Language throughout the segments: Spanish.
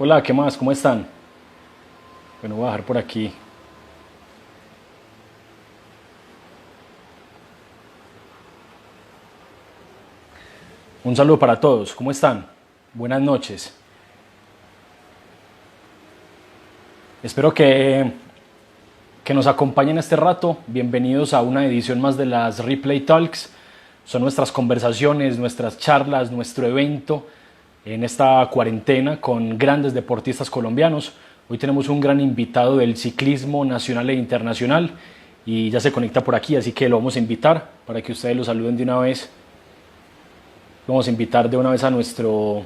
Hola, ¿qué más? ¿Cómo están? Bueno, voy a bajar por aquí. Un saludo para todos. ¿Cómo están? Buenas noches. Espero que nos acompañen este rato. Bienvenidos a una edición más de las Replay Talks. Son nuestras conversaciones, nuestras charlas, nuestro evento en esta cuarentena con grandes deportistas colombianos. Hoy tenemos un gran invitado del ciclismo nacional e internacional y ya se conecta por aquí, así que lo vamos a invitar para que ustedes lo saluden de una vez. Vamos a invitar de una vez a nuestro...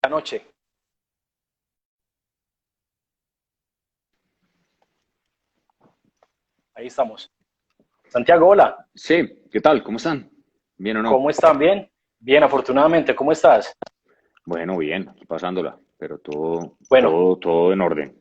La noche. Ahí estamos. Santiago, hola. Sí, ¿qué tal? ¿Cómo están? ¿Bien o no? ¿Cómo están? ¿Bien? Bien, afortunadamente. ¿Cómo estás? Bueno, bien, aquí pasándola, pero todo, Bueno, todo, todo en orden.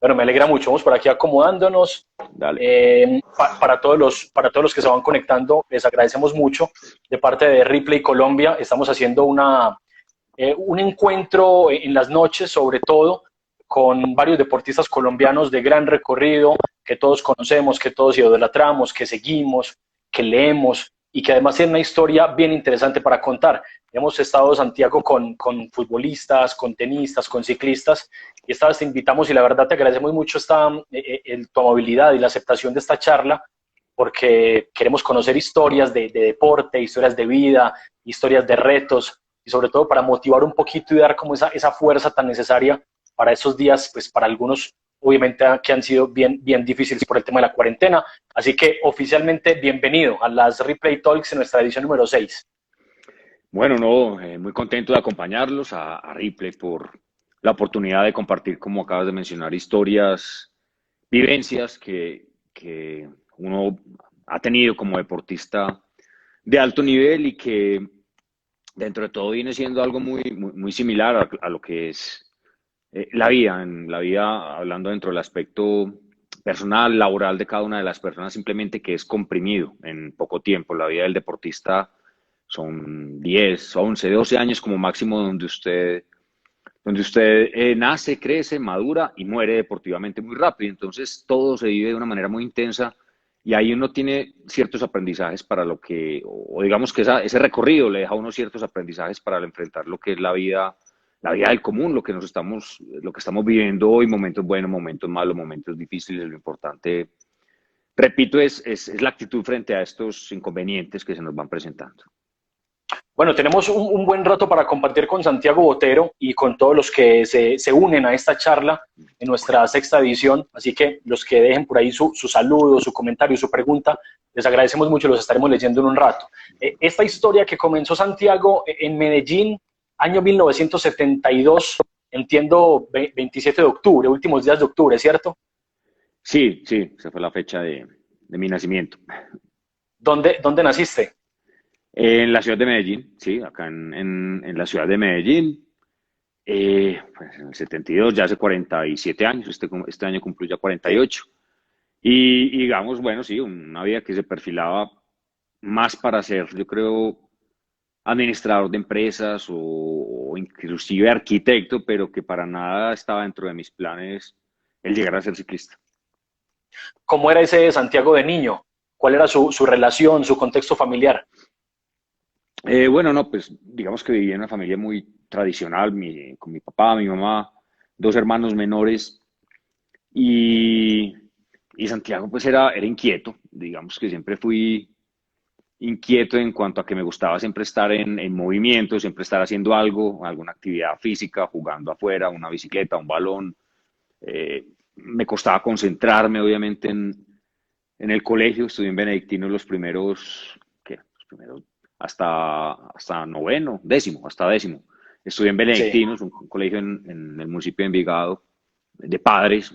bueno, me alegra mucho. Vamos por aquí acomodándonos. Dale. Para todos los que se van conectando, les agradecemos mucho. De parte de Ripley Colombia, estamos haciendo un encuentro en las noches, sobre todo, con varios deportistas colombianos de gran recorrido, que todos conocemos, que todos idolatramos, que seguimos, que leemos y que además tienen una historia bien interesante para contar. Hemos estado, Santiago, con futbolistas, con tenistas, con ciclistas, y esta vez te invitamos y la verdad te agradecemos mucho tu amabilidad y la aceptación de esta charla, porque queremos conocer historias de deporte, historias de vida, historias de retos, y sobre todo para motivar un poquito y dar como esa fuerza tan necesaria para esos días, pues para algunos obviamente que han sido bien difíciles por el tema de la cuarentena. Así que oficialmente bienvenido a las Replay Talks en nuestra edición número 6. Bueno, no, muy contento de acompañarlos a Ripley por la oportunidad de compartir, como acabas de mencionar, historias, vivencias que uno ha tenido como deportista de alto nivel y que dentro de todo viene siendo algo muy similar a lo que es la vida, en la vida, hablando dentro del aspecto personal, laboral de cada una de las personas, simplemente que es comprimido en poco tiempo. La vida del deportista son 10, 11, 12 años como máximo donde usted nace, crece, madura y muere deportivamente muy rápido. Entonces todo se vive de una manera muy intensa y ahí uno tiene ciertos aprendizajes para lo que, o digamos que ese recorrido le deja a uno ciertos aprendizajes para enfrentar lo que es la vida del común, lo que estamos viviendo hoy, momentos buenos, momentos malos, momentos difíciles. Lo importante, repito, es la actitud frente a estos inconvenientes que se nos van presentando. Bueno, tenemos un buen rato para compartir con Santiago Botero y con todos los que se unen a esta charla en nuestra sexta edición. Así que los que dejen por ahí su saludo, su comentario, su pregunta, les agradecemos mucho, los estaremos leyendo en un rato. Esta historia que comenzó Santiago en Medellín, año 1972, entiendo 27 de octubre, últimos días de octubre, ¿cierto? Sí, sí, esa fue la fecha de mi nacimiento. ¿Dónde naciste? En la ciudad de Medellín, sí, acá en la ciudad de Medellín, pues en el 72, ya hace 47 años, este año cumplo ya 48. Y digamos, bueno, sí, una vida que se perfilaba más para ser, yo creo, administrador de empresas o inclusive arquitecto, pero que para nada estaba dentro de mis planes el llegar a ser ciclista. ¿Cómo era ese Santiago de niño? ¿Cuál era su relación, su contexto familiar? Bueno, no, pues digamos que vivía en una familia muy tradicional, con mi papá, mi mamá, dos hermanos menores y, y Santiago pues era inquieto, digamos que siempre fui inquieto en cuanto a que me gustaba siempre estar en movimiento, siempre estar haciendo algo, alguna actividad física, jugando afuera, una bicicleta, un balón. Me costaba concentrarme obviamente en el colegio, estudié en Benedictino los primeros, ¿qué? Los primeros hasta noveno, décimo, hasta décimo. Estudié en Sí, Benedictinos, un colegio en el municipio de Envigado, de padres,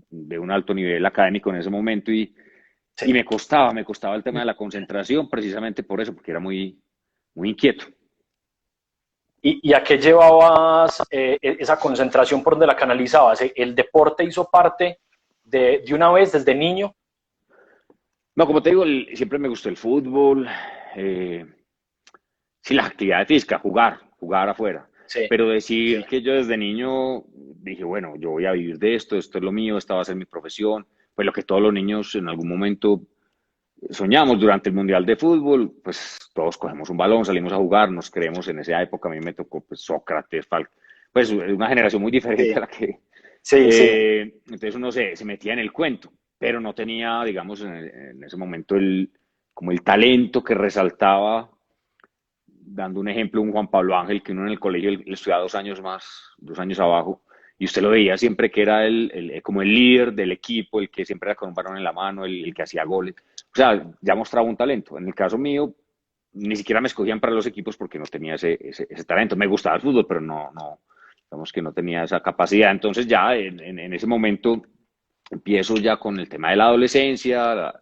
de un alto nivel académico en ese momento, y sí. me costaba el tema de la concentración, precisamente por eso, porque era muy inquieto. ¿Y a qué llevabas esa concentración por donde la canalizabas? ¿El deporte hizo parte de una vez desde niño? No, como te digo, siempre me gustó el fútbol, eh, sí, las actividades físicas, jugar afuera. sí, pero decir sí, que yo desde niño dije, bueno, yo voy a vivir de esto es lo mío, esta va a ser mi profesión, pues lo que todos los niños en algún momento soñamos durante el Mundial de Fútbol, pues todos cogemos un balón, salimos a jugar, nos creemos en esa época, a mí me tocó pues, Sócrates, pues una generación muy diferente a sí, la que... sí, sí. entonces uno se metía en el cuento, pero no tenía, digamos, en ese momento como el talento que resaltaba, dando un ejemplo, un Juan Pablo Ángel, que uno en el colegio él estudiaba 2 años más, 2 años abajo, y usted lo veía siempre que era como el líder del equipo, el que siempre era con un balón en la mano, el que hacía goles. O sea, ya mostraba un talento. En el caso mío, ni siquiera me escogían para los equipos porque no tenía ese talento. Me gustaba el fútbol, pero digamos que no tenía esa capacidad. Entonces ya en ese momento empiezo ya con el tema de la adolescencia,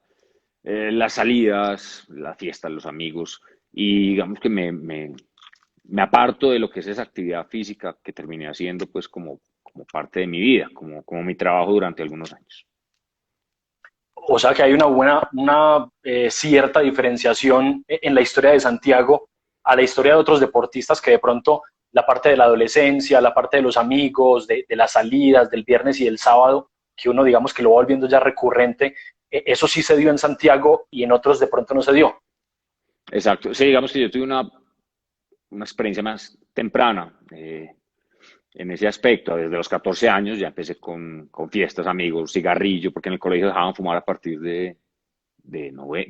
las salidas, las fiestas, los amigos, y digamos que me aparto de lo que es esa actividad física que terminé haciendo pues como parte de mi vida, como mi trabajo durante algunos años. O sea que hay una cierta diferenciación en la historia de Santiago a la historia de otros deportistas que de pronto la parte de la adolescencia, la parte de los amigos, de las salidas, del viernes y del sábado, que uno digamos que lo va volviendo ya recurrente, eso sí se dio en Santiago y en otros de pronto no se dio. Exacto, sí, digamos que yo tuve una experiencia más temprana en ese aspecto, desde los 14 años ya empecé con fiestas, amigos, cigarrillo, porque en el colegio dejaban fumar a partir de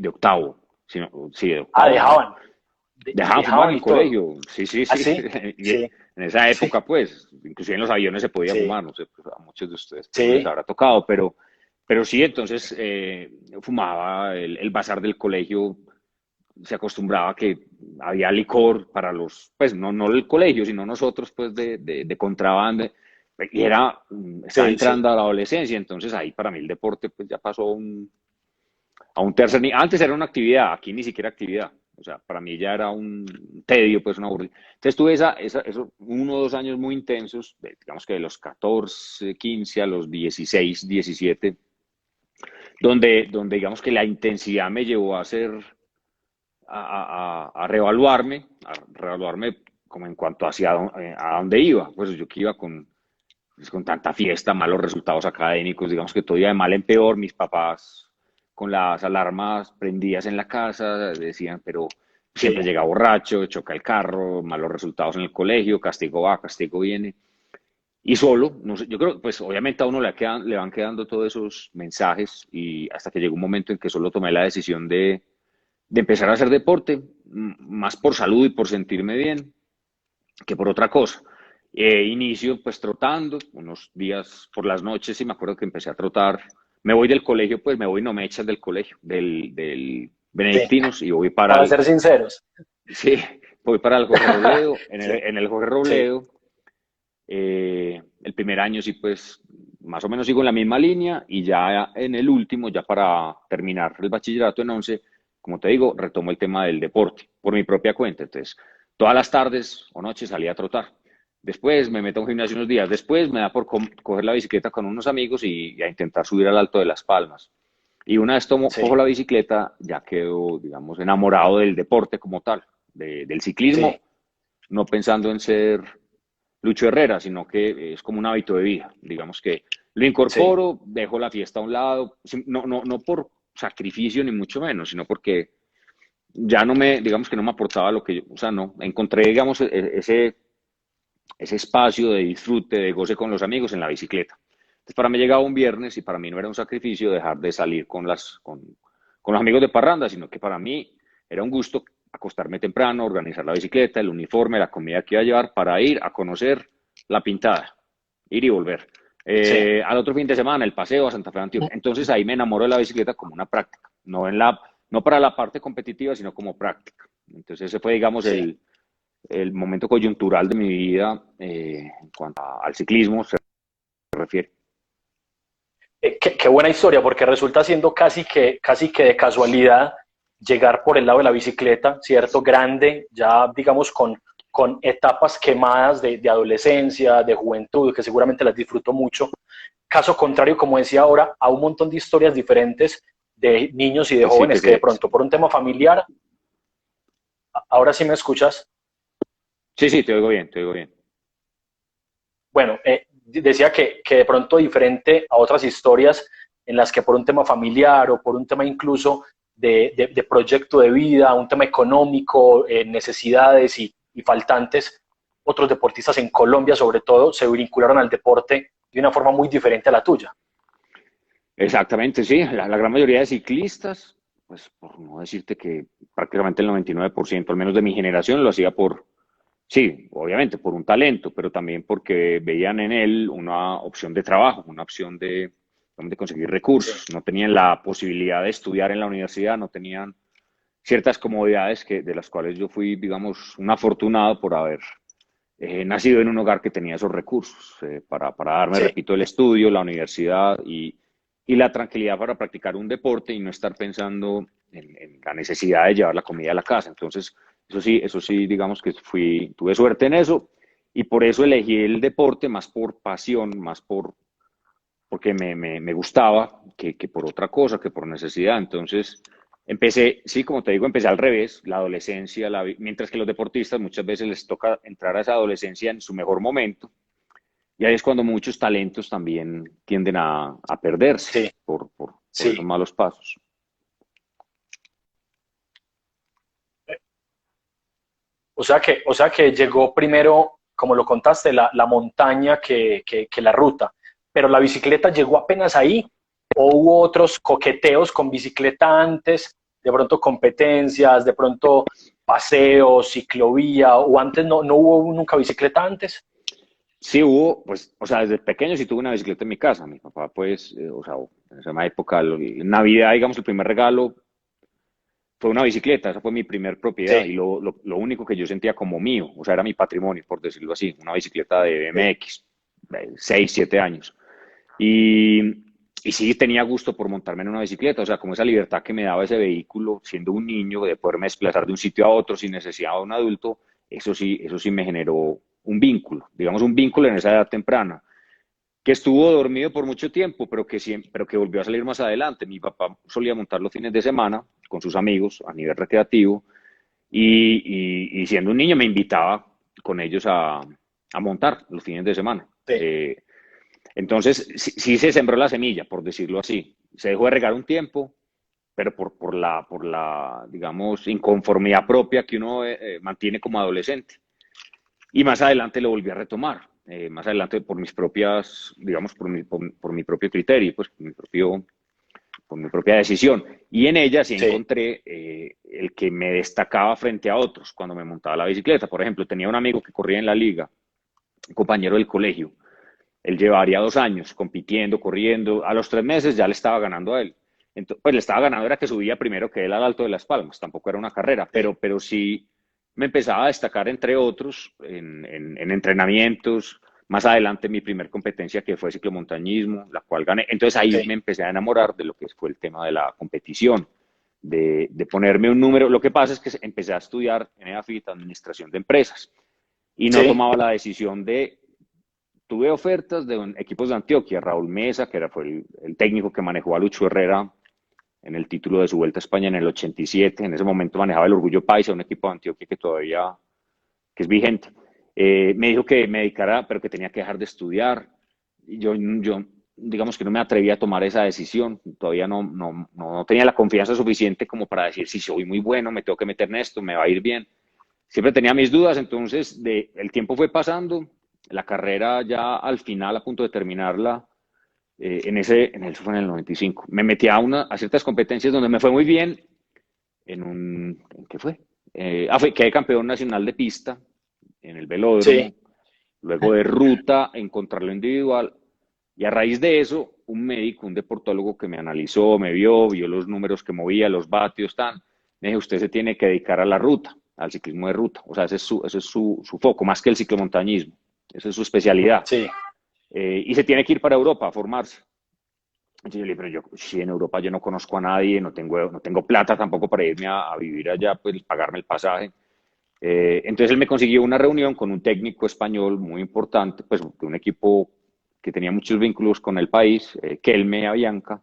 octavo, sí, de Ah, octavo, noveno. Dejaban fumar en dejaban el y todo. colegio, sí, sí, Ah, sí. sí, Y sí, en esa sí, época, pues, inclusive en los aviones se podía sí, fumar, no sé, pues, a muchos de ustedes pues no les sí, habrá tocado, pero sí, entonces fumaba el bazar del colegio, se acostumbraba que había licor para pues, no el colegio, sino nosotros, pues, de contrabando, y estaba sí, sí. entrando a la adolescencia, entonces ahí para mí el deporte, pues, ya pasó a un tercer nivel. Antes era una actividad, aquí ni siquiera actividad. O sea, para mí ya era un tedio, pues una aburrida. Entonces tuve esos 1 o 2 años muy intensos, digamos que de los 14, 15 a los 16, 17, donde digamos que la intensidad me llevó a hacer, a reevaluarme como en cuanto hacia a dónde iba. Pues yo que iba pues, con tanta fiesta, malos resultados académicos, digamos que todo iba de mal en peor, mis papás con las alarmas prendidas en la casa decían, pero siempre Sí, llega borracho, choca el carro, malos resultados en el colegio, castigo va, castigo viene. Y solo, no sé, yo creo, pues obviamente a uno le van quedando todos esos mensajes y hasta que llegó un momento en que solo tomé la decisión de empezar a hacer deporte, más por salud y por sentirme bien, que por otra cosa. Inicio pues trotando, unos días por las noches y me acuerdo que empecé a trotar. Me voy del colegio, pues me voy, no me echan del colegio, del sí. Benedictinos y voy para Para ser sinceros. sí, voy para el Jorge Robledo. En el, Sí, en el Jorge sí, Robledo, el primer año sí pues más o menos sigo en la misma línea y ya en el último, ya para terminar el bachillerato en 11, como te digo, retomo el tema del deporte por mi propia cuenta. Entonces, todas las tardes o noches salía a trotar. Después me meto a un gimnasio unos días. Después me da por coger la bicicleta con unos amigos y a intentar subir al Alto de las Palmas. Y una vez cojo sí, la bicicleta, ya quedo, digamos, enamorado del deporte como tal, del ciclismo, sí, no pensando en ser Lucho Herrera, sino que es como un hábito de vida. Digamos que lo sí, incorporo, dejo la fiesta a un lado, no por sacrificio ni mucho menos, sino porque ya digamos que no me aportaba lo que o sea, no, encontré, digamos, ese espacio de disfrute, de goce con los amigos en la bicicleta. Entonces, para mí llegaba un viernes y para mí no era un sacrificio dejar de salir con los amigos de parranda, sino que para mí era un gusto acostarme temprano, organizar la bicicleta, el uniforme, la comida que iba a llevar para ir a conocer la pintada, ir y volver. sí. Al otro fin de semana, el paseo a Santa Fe de Antioquia. Entonces ahí me enamoro de la bicicleta como una práctica, no para la parte competitiva, sino como práctica. Entonces ese fue, digamos, Sí. el momento coyuntural de mi vida en cuanto al ciclismo se refiere. Qué buena historia, porque resulta siendo casi que de casualidad llegar por el lado de la bicicleta, ¿cierto? Grande, ya digamos con etapas quemadas de adolescencia, de juventud, que seguramente las disfruto mucho. Caso contrario, como decía ahora, a un montón de historias diferentes de niños y de Sí, que jóvenes que de se, pronto por un tema familiar, ahora sí me escuchas, sí, sí, te oigo bien, te oigo bien. Bueno, decía que de pronto diferente a otras historias en las que por un tema familiar o por un tema incluso de proyecto de vida, un tema económico, necesidades y faltantes, otros deportistas en Colombia sobre todo se vincularon al deporte de una forma muy diferente a la tuya. Exactamente, sí. La gran mayoría de ciclistas, pues por no decirte que prácticamente el 99%, al menos de mi generación, lo hacía por, sí, obviamente por un talento, pero también porque veían en él una opción de trabajo, una opción de conseguir Sí, recursos. No tenían la posibilidad de estudiar en la universidad, no tenían ciertas comodidades de las cuales yo fui, digamos, un afortunado por haber nacido en un hogar que tenía esos recursos para darme, sí, repito, el estudio, la universidad y la tranquilidad para practicar un deporte y no estar pensando en la necesidad de llevar la comida a la casa. Entonces, eso sí, digamos que tuve suerte en eso y por eso elegí el deporte más por pasión, porque me gustaba que por otra cosa, que por necesidad. Entonces, empecé, sí, como te digo, empecé al revés, la adolescencia, mientras que los deportistas muchas veces les toca entrar a esa adolescencia en su mejor momento, y ahí es cuando muchos talentos también tienden a perderse sí, por esos sí. malos pasos. O sea que llegó primero, como lo contaste, la montaña que la ruta, pero la bicicleta llegó apenas ahí, o hubo otros coqueteos con bicicleta antes, de pronto competencias, de pronto paseos, ciclovía, o antes no hubo nunca bicicleta antes. Sí hubo, pues, o sea, desde pequeño sí tuve una bicicleta en mi casa. Mi papá, pues, o sea, en esa época, en Navidad, digamos, el primer regalo fue una bicicleta, esa fue mi primer propiedad Sí, y lo único que yo sentía como mío, o sea, era mi patrimonio, por decirlo así, una bicicleta de sí, BMX, de 6, 7 años. Y, y sí tenía gusto por montarme en una bicicleta, o sea, como esa libertad que me daba ese vehículo siendo un niño, de poderme desplazar de un sitio a otro sin necesidad de un adulto, eso sí me generó un vínculo, digamos un vínculo en esa edad temprana que estuvo dormido por mucho tiempo, pero que volvió a salir más adelante. Mi papá solía montar los fines de semana con sus amigos a nivel recreativo y siendo un niño me invitaba con ellos a montar los fines de semana. sí, Entonces, sí se sembró la semilla, por decirlo así. Se dejó de regar un tiempo, pero por la, digamos, inconformidad propia que uno mantiene como adolescente. Y más adelante lo volví a retomar, más adelante por mis propias, digamos, por mi propio criterio, pues por mi propia decisión. Y en ella sí sí, encontré el que me destacaba frente a otros cuando me montaba la bicicleta. Por ejemplo, tenía un amigo que corría en la liga, un compañero del colegio. Él llevaría 2 años compitiendo, corriendo. A los 3 meses ya le estaba ganando a él. Entonces, pues le estaba ganando, era que subía primero que él al Alto de las Palmas. Tampoco era una carrera, sí, pero sí me empezaba a destacar entre otros en entrenamientos. Más adelante mi primer competencia que fue ciclomontañismo, la cual gané. Entonces ahí sí, me empecé a enamorar de lo que fue el tema de la competición, de ponerme un número. Lo que pasa es que empecé a estudiar en EAFIT, Administración de Empresas, y no sí, tomaba la decisión de tuve ofertas de equipos de Antioquia, Raúl Mesa, fue el técnico que manejó a Lucho Herrera en el título de su Vuelta a España en el 87. En ese momento manejaba el Orgullo Paisa, un equipo de Antioquia que todavía que es vigente. Me dijo que me dedicara, pero que tenía que dejar de estudiar. Yo digamos que no me atreví a tomar esa decisión. Todavía no tenía la confianza suficiente como para decir, si soy muy bueno, me tengo que meter en esto, me va a ir bien. Siempre tenía mis dudas, entonces el tiempo fue pasando, la carrera ya al final, a punto de terminarla, eso fue en el 95. Me metí a ciertas competencias donde me fue muy bien, ¿en qué fue? Quedé campeón nacional de pista en el sí, velódromo, luego de ruta en contrarreloj individual, y a raíz de eso, un médico, un deportólogo que me analizó, vio los números que movía, los vatios, me dijo, usted se tiene que dedicar a la ruta, al ciclismo de ruta, o sea, ese es su foco, más que el ciclomontañismo, esa es su especialidad, sí, y se tiene que ir para Europa a formarse. Entonces yo le dije, pero yo, si en Europa yo no conozco a nadie, no tengo plata tampoco para irme a vivir allá, pues pagarme el pasaje. Entonces él me consiguió una reunión con un técnico español muy importante, pues de un equipo que tenía muchos vínculos con el país, Kelme Avianca,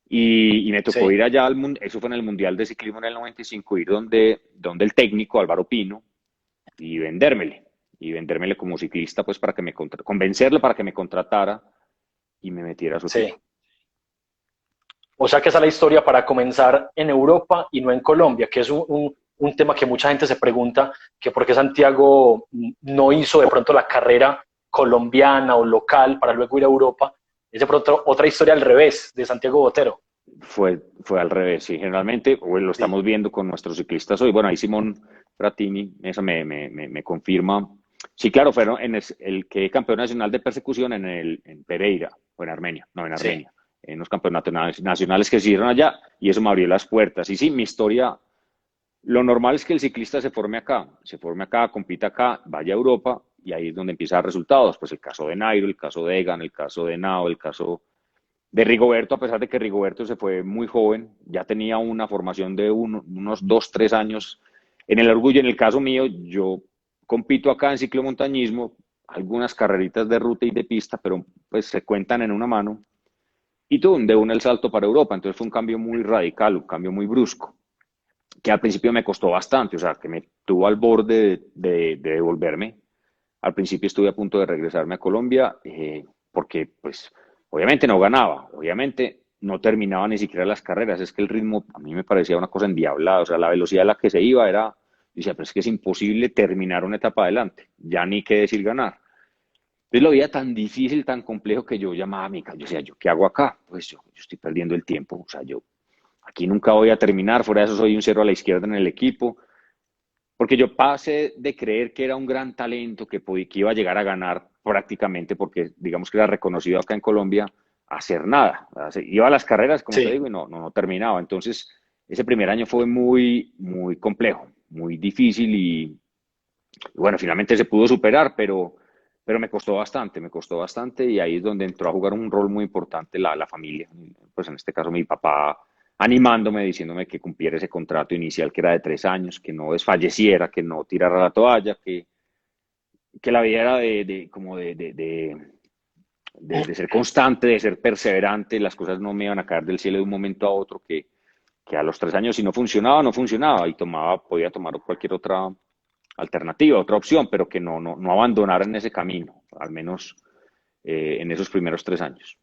y me tocó sí, ir allá, eso fue en el Mundial de Ciclismo en el 95, ir donde el técnico Álvaro Pino y vendérmele. y vendérmele como ciclista, pues para que convencerlo para que me contratara y me metiera a su Sí. equipo. O sea que esa es la historia para comenzar en Europa y no en Colombia, que es un tema que mucha gente se pregunta, que por qué Santiago no hizo de pronto la carrera colombiana o local para luego ir a Europa. Es de pronto otra historia al revés de Santiago Botero. Fue al revés, sí. Generalmente, lo Sí, estamos viendo con nuestros ciclistas hoy. Bueno, ahí Simón Fratini, eso me confirma. Sí, claro, fueron el que campeón nacional de persecución en Pereira, o en Armenia, no, en sí, Armenia, en los campeonatos nacionales que se hicieron allá, y eso me abrió las puertas. Y sí, mi historia, lo normal es que el ciclista se forme acá, compita acá, vaya a Europa, y ahí es donde empiezan los resultados. Pues el caso de Nairo, el caso de Egan, el caso de Nao, el caso de Rigoberto, a pesar de que Rigoberto se fue muy joven, ya tenía una formación de unos 2, 3 años en el orgullo. En el caso mío, yo compito acá en ciclomontañismo, algunas carreritas de ruta y de pista, pero pues se cuentan en una mano. Y tú, de una el salto para Europa. Entonces fue un cambio muy radical, un cambio muy brusco, que al principio me costó bastante, o sea, que me tuvo al borde de devolverme. Al principio estuve a punto de regresarme a Colombia porque, pues, obviamente no ganaba, obviamente no terminaba ni siquiera las carreras. Es que el ritmo a mí me parecía una cosa endiablada, o sea, la velocidad a la que se iba era, decía, pero es que es imposible terminar una etapa adelante, ya ni qué decir ganar. Entonces lo veía tan difícil, tan complejo que yo llamaba a mi casa, yo decía, ¿yo qué hago acá? Pues yo estoy perdiendo el tiempo, o sea, yo aquí nunca voy a terminar, fuera de eso soy un cero a la izquierda en el equipo, porque yo pasé de creer que era un gran talento, que iba a llegar a ganar prácticamente, porque digamos que era reconocido acá en Colombia, a hacer nada. Iba a las carreras, como te sí. digo, y no terminaba. Entonces, ese primer año fue muy, muy complejo, muy difícil y bueno, finalmente se pudo superar, pero me costó bastante y ahí es donde entró a jugar un rol muy importante la familia. Pues en este caso mi papá animándome, diciéndome que cumpliera ese contrato inicial que era de 3 años, que no desfalleciera, que no tirara la toalla, que la vida era como de ser constante, de ser perseverante, las cosas no me iban a caer del cielo de un momento a otro, que a los 3 años si no funcionaba, no funcionaba y podía tomar cualquier otra alternativa, otra opción, pero que no abandonaran ese camino, al menos en esos primeros 3 años.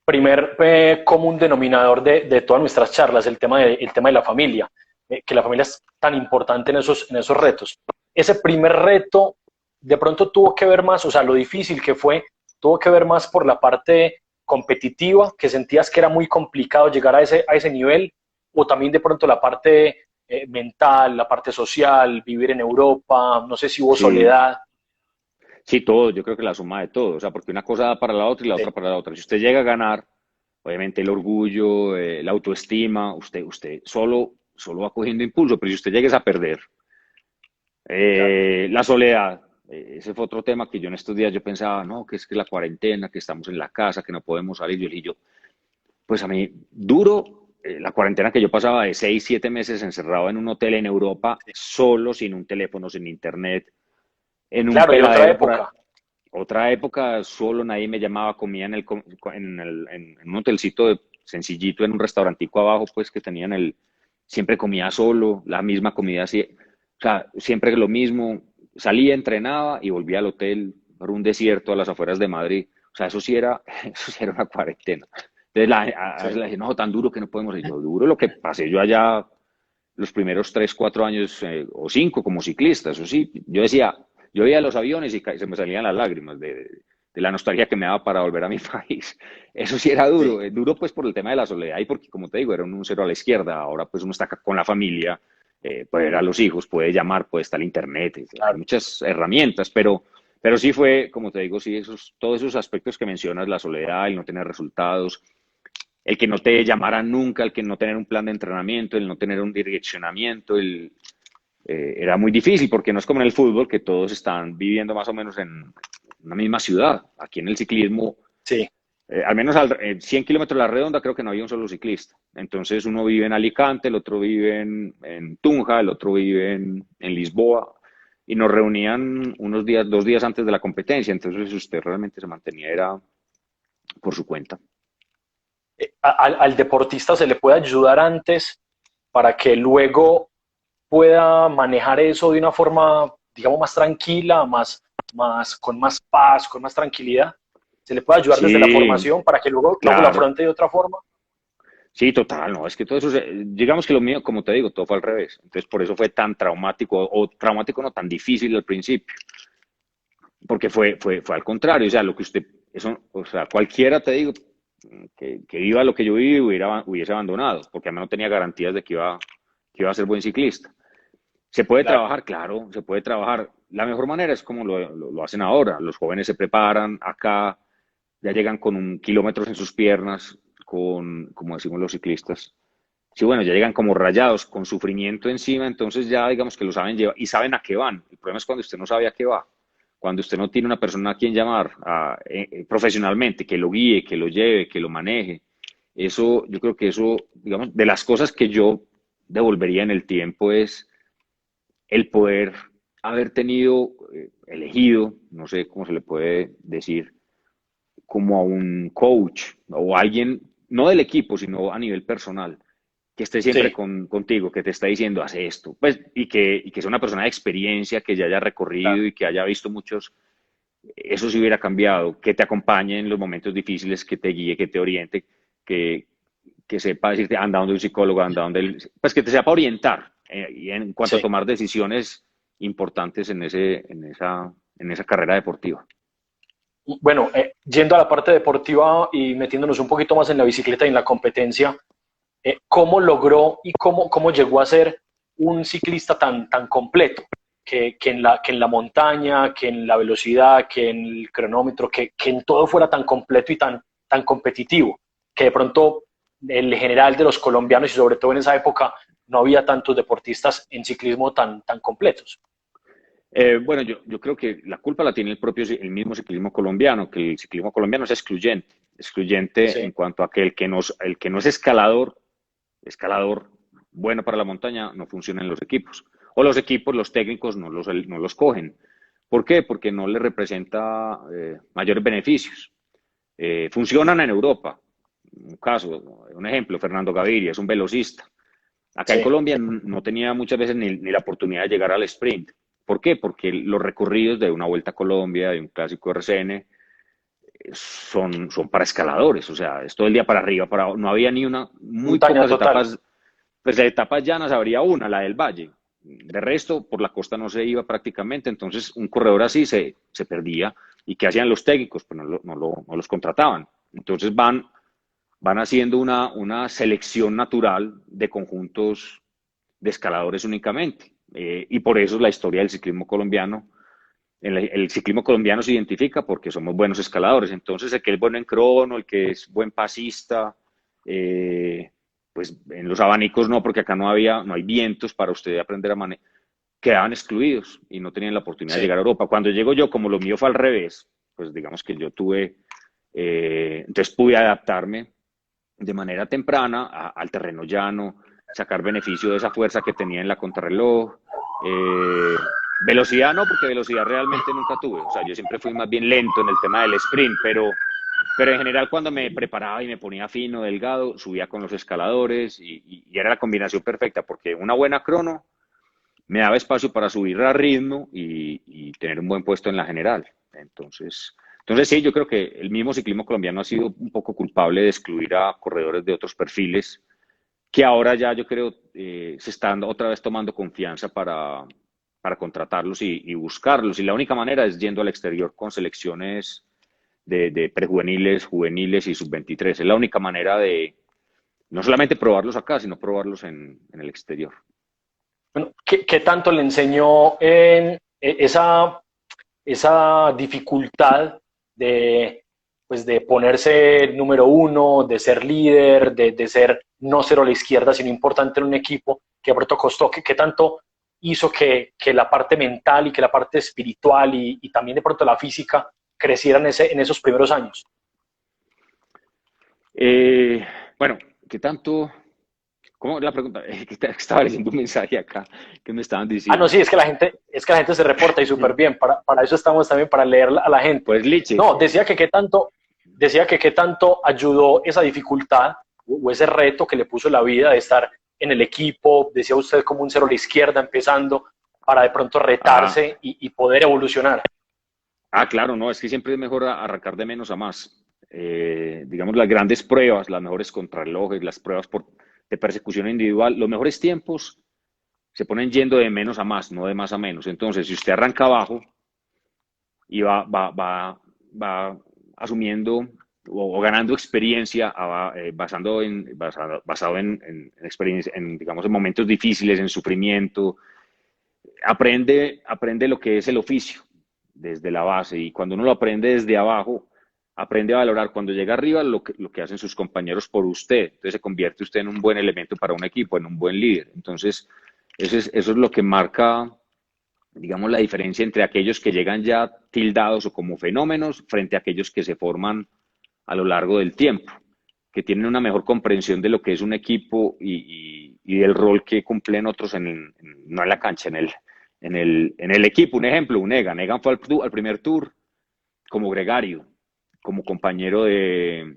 Primer común denominador de todas nuestras charlas, el tema de la familia, que la familia es tan importante en esos retos. Ese primer reto de pronto tuvo que ver más, o sea, lo difícil que fue, tuvo que ver más por la parte competitiva, que sentías que era muy complicado llegar a ese nivel, o también de pronto la parte mental, la parte social, vivir en Europa, no sé si hubo Sí, soledad. sí, todo, yo creo que la suma de todo, o sea, porque una cosa da para la otra y la otra Sí, para la otra. Si usted llega a ganar, obviamente el orgullo, la autoestima, usted solo va cogiendo impulso, pero si usted llega a perder, claro. la soledad, ese fue otro tema que yo en estos días yo pensaba, no, que es que la cuarentena, que estamos en la casa, que no podemos salir, yo, pues a mí, duro, la cuarentena que yo pasaba de 6, 7 meses encerrado en un hotel en Europa, solo, sin un teléfono, sin internet, en un Claro, y otra peladero época. otra época, solo nadie me llamaba, comía en un hotelcito sencillito, en un restaurantico abajo, pues que tenían siempre comía solo, la misma comida, así, o sea, siempre lo mismo, salía, entrenaba y volvía al hotel por un desierto a las afueras de Madrid, o sea, eso sí era una cuarentena. Entonces a veces Sí. le dije, no, tan duro que no podemos ir. Yo, duro lo que pasé yo allá los primeros 3, 4 años o 5 como ciclista, eso sí, yo decía, yo veía los aviones y se me salían las lágrimas de la nostalgia que me daba para volver a mi país. Eso sí era Sí, duro, duro pues por el tema de la soledad y porque como te digo, era un cero a la izquierda, ahora pues uno está acá con la familia, puede ver a los hijos, puede llamar, puede estar en internet, hay claro. muchas herramientas, pero sí fue, como te digo, sí, todos esos aspectos que mencionas, la soledad, el no tener resultados, el que no te llamaran nunca, el que no tener un plan de entrenamiento, el no tener un direccionamiento, era muy difícil porque no es como en el fútbol que todos están viviendo más o menos en una misma ciudad. Aquí en el ciclismo, Sí, al menos 100 kilómetros de la redonda, creo que no había un solo ciclista. Entonces uno vive en Alicante, el otro vive en Tunja, el otro vive en Lisboa. Y nos reunían 2 días antes de la competencia. Entonces usted realmente se mantenía era por su cuenta. al deportista se le puede ayudar antes para que luego pueda manejar eso de una forma digamos, más tranquila, con más paz, con más tranquilidad? ¿Se le puede ayudar desde la Sí, formación para que luego lo claro. afronte de otra forma? Sí, total, no, es que todo eso, digamos que lo mío, como te digo, todo fue al revés. Entonces, por eso fue tan traumático, o traumático no, tan difícil al principio, porque fue al contrario, o sea, lo que usted, eso, o sea, cualquiera, te digo, que viva lo que yo viví, hubiese abandonado, porque además no tenía garantías de que iba a ser buen ciclista. ¿Se puede Claro. trabajar? Claro, se puede trabajar. La mejor manera es como lo hacen ahora. Los jóvenes se preparan acá, ya llegan con un kilómetros en sus piernas, como decimos los ciclistas. Sí, bueno, ya llegan como rayados, con sufrimiento encima, entonces ya digamos que lo saben llevar y saben a qué van. El problema es cuando usted no sabe a qué va, cuando usted no tiene una persona a quien llamar profesionalmente, que lo guíe, que lo lleve, que lo maneje. Eso, yo creo que eso, digamos, de las cosas que yo devolvería en el tiempo es el poder haber tenido, elegido, no sé cómo se le puede decir, como a un coach o alguien, no del equipo, sino a nivel personal, que esté siempre Sí, contigo, que te está diciendo, haz esto, pues, y que sea una persona de experiencia, que ya haya recorrido claro. y que haya visto muchos, eso sí hubiera cambiado, que te acompañe en los momentos difíciles, que te guíe, que te oriente, que, que sepa decirte, anda donde un psicólogo, anda donde, pues que te sepa orientar y en cuanto a Sí. tomar decisiones importantes en esa carrera deportiva. Bueno, yendo a la parte deportiva y metiéndonos un poquito más en la bicicleta y en la competencia, ¿cómo logró y cómo llegó a ser un ciclista tan completo? Que en la montaña, que en la velocidad, que en el cronómetro, que en todo fuera tan completo y tan competitivo, que de pronto el general de los colombianos y sobre todo en esa época no había tantos deportistas en ciclismo tan completos. Bueno, yo creo que la culpa la tiene el mismo ciclismo colombiano, que el ciclismo colombiano es excluyente en Sí, cuanto a que el que no es escalador bueno para la montaña, no funciona en los equipos. O los equipos, los técnicos no los cogen. ¿Por qué? Porque no les representa mayores beneficios. Funcionan en Europa. Un caso, un ejemplo, Fernando Gaviria es un velocista. Acá en sí. Colombia no tenía muchas veces ni la oportunidad de llegar al sprint. ¿Por qué? Porque los recorridos de una Vuelta a Colombia, de un clásico RCN, son para escaladores, o sea, es todo el día para arriba, no había ni una, muy Montaña pocas total. etapas, pues de etapas llanas habría una, la del Valle. De resto, por la costa no se iba prácticamente, entonces un corredor así se perdía. ¿Y qué hacían los técnicos? Pues no los contrataban. Entonces van haciendo una selección natural de conjuntos de escaladores únicamente. Y por eso la historia del ciclismo colombiano, el ciclismo colombiano se identifica porque somos buenos escaladores. Entonces, el que es bueno en crono, el que es buen pasista, eh, pues en los abanicos no, porque acá no hay vientos para usted aprender a manejar, quedaban excluidos y no tenían la oportunidad de Sí. llegar a Europa. Cuando llego yo, como lo mío fue al revés, pues digamos que yo entonces pude adaptarme de manera temprana al terreno llano, sacar beneficio de esa fuerza que tenía en la contrarreloj. Velocidad no, porque velocidad realmente nunca tuve. O sea, yo siempre fui más bien lento en el tema del sprint, pero en general cuando me preparaba y me ponía fino, delgado, subía con los escaladores y era la combinación perfecta, porque una buena crono me daba espacio para subir a ritmo y tener un buen puesto en la general. Entonces sí, yo creo que el mismo ciclismo colombiano ha sido un poco culpable de excluir a corredores de otros perfiles que ahora ya yo creo se están otra vez tomando confianza para contratarlos y buscarlos. Y la única manera es yendo al exterior con selecciones de prejuveniles, juveniles y sub-23. Es la única manera de no solamente probarlos acá, sino probarlos en el exterior. Bueno, ¿qué tanto le enseñó esa dificultad de, pues, de ponerse número uno, de ser líder, de ser no cero a la izquierda, sino importante en un equipo, que de pronto costó? ¿Qué tanto hizo que la parte mental y que la parte espiritual y también de pronto la física crecieran en esos primeros años? Eh, bueno, ¿qué tanto? ¿Cómo la pregunta? Estaba leyendo un mensaje acá que me estaban Ah, no, diciendo. sí, es que la gente se reporta y súper bien. Para eso estamos también, para leer a la gente. Pues Liche, No, decía que qué tanto ayudó esa dificultad o ese reto que le puso la vida de estar en el equipo, decía usted como un cero a la izquierda empezando, para de pronto Ah, retarse y poder evolucionar. claro, no, es que siempre es mejor arrancar de menos a más. Digamos, las grandes pruebas, las mejores contrarrelojes, las pruebas de persecución individual, los mejores tiempos se ponen yendo de menos a más, no de más a menos. Entonces, si usted arranca abajo y va asumiendo o ganando experiencia basado en experiencia, digamos, en momentos difíciles, en sufrimiento, aprende lo que es el oficio desde la base, y cuando uno lo aprende desde abajo, aprende a valorar cuando llega arriba lo que hacen sus compañeros por usted. Entonces se convierte usted en un buen elemento para un equipo, en un buen líder. Entonces, eso es lo que marca, digamos, la diferencia entre aquellos que llegan ya tildados o como fenómenos frente a aquellos que se forman a lo largo del tiempo, que tienen una mejor comprensión de lo que es un equipo y del rol que cumplen otros no en la cancha, en el equipo. Un ejemplo, un Egan. Egan fue al primer tour como gregario, como compañero de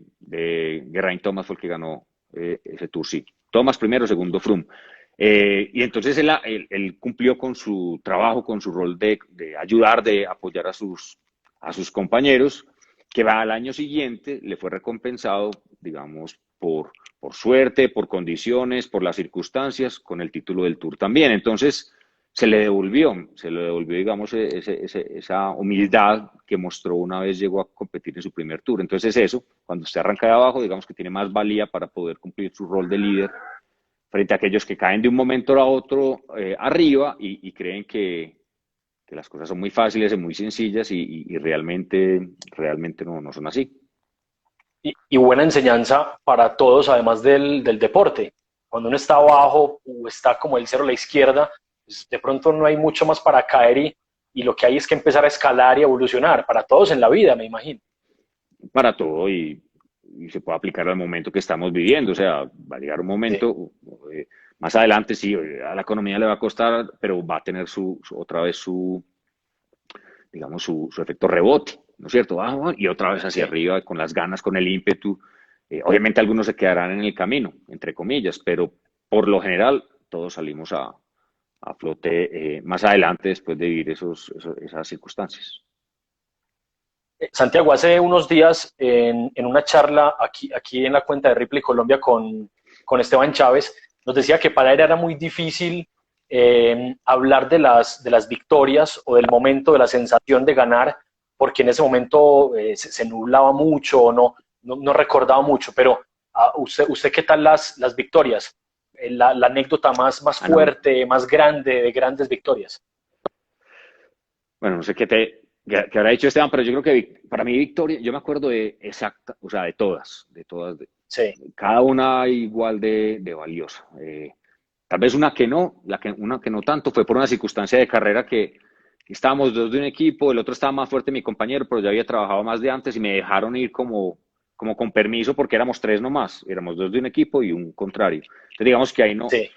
Geraint Thomas, fue el que ganó ese tour, sí. Thomas primero, segundo Froome. Y entonces él cumplió con su trabajo, con su rol de ayudar, de apoyar a sus compañeros, que va al año siguiente le fue recompensado, digamos, por suerte, por condiciones, por las circunstancias, con el título del Tour también. Entonces, se le devolvió, digamos, esa humildad que mostró una vez llegó a competir en su primer Tour. Entonces, eso, cuando usted arranca de abajo, digamos que tiene más valía para poder cumplir su rol de líder frente a aquellos que caen de un momento a otro arriba y creen que las cosas son muy fáciles y muy sencillas y realmente no son así. Y buena enseñanza para todos, además del deporte. Cuando uno está abajo o está como el cero a la izquierda, pues de pronto no hay mucho más para caer y lo que hay es que empezar a escalar y evolucionar, para todos en la vida, me imagino. Para todo y se puede aplicar al momento que estamos viviendo. O sea, va a llegar un Sí. momento, más adelante sí, a la economía le va a costar, pero va a tener otra vez digamos, su efecto rebote, ¿no es cierto? Y otra vez hacia Sí. arriba, con las ganas, con el ímpetu. Obviamente algunos se quedarán en el camino, entre comillas, pero por lo general todos salimos a flote más adelante después de vivir esas circunstancias. Santiago, hace unos días en una charla aquí en la cuenta de Ripley Colombia con Esteban Chávez, nos decía que para él era muy difícil hablar de las victorias o del momento de la sensación de ganar, porque en ese momento se nublaba mucho o no recordaba mucho. Pero usted ¿qué tal las victorias? La anécdota más Ah, no. fuerte, más grande de grandes victorias. Bueno, no sé qué habrá dicho Esteban, pero yo creo que para mí victoria, yo me acuerdo de exacta, o sea, de todas, Sí, cada una igual de valiosa. Tal vez una que no, una que no tanto, fue por una circunstancia de carrera que estábamos dos de un equipo, el otro estaba más fuerte mi compañero, pero ya había trabajado más de antes y me dejaron ir como con permiso porque éramos tres nomás, éramos dos de un equipo y un contrario. Entonces digamos que ahí no, sí,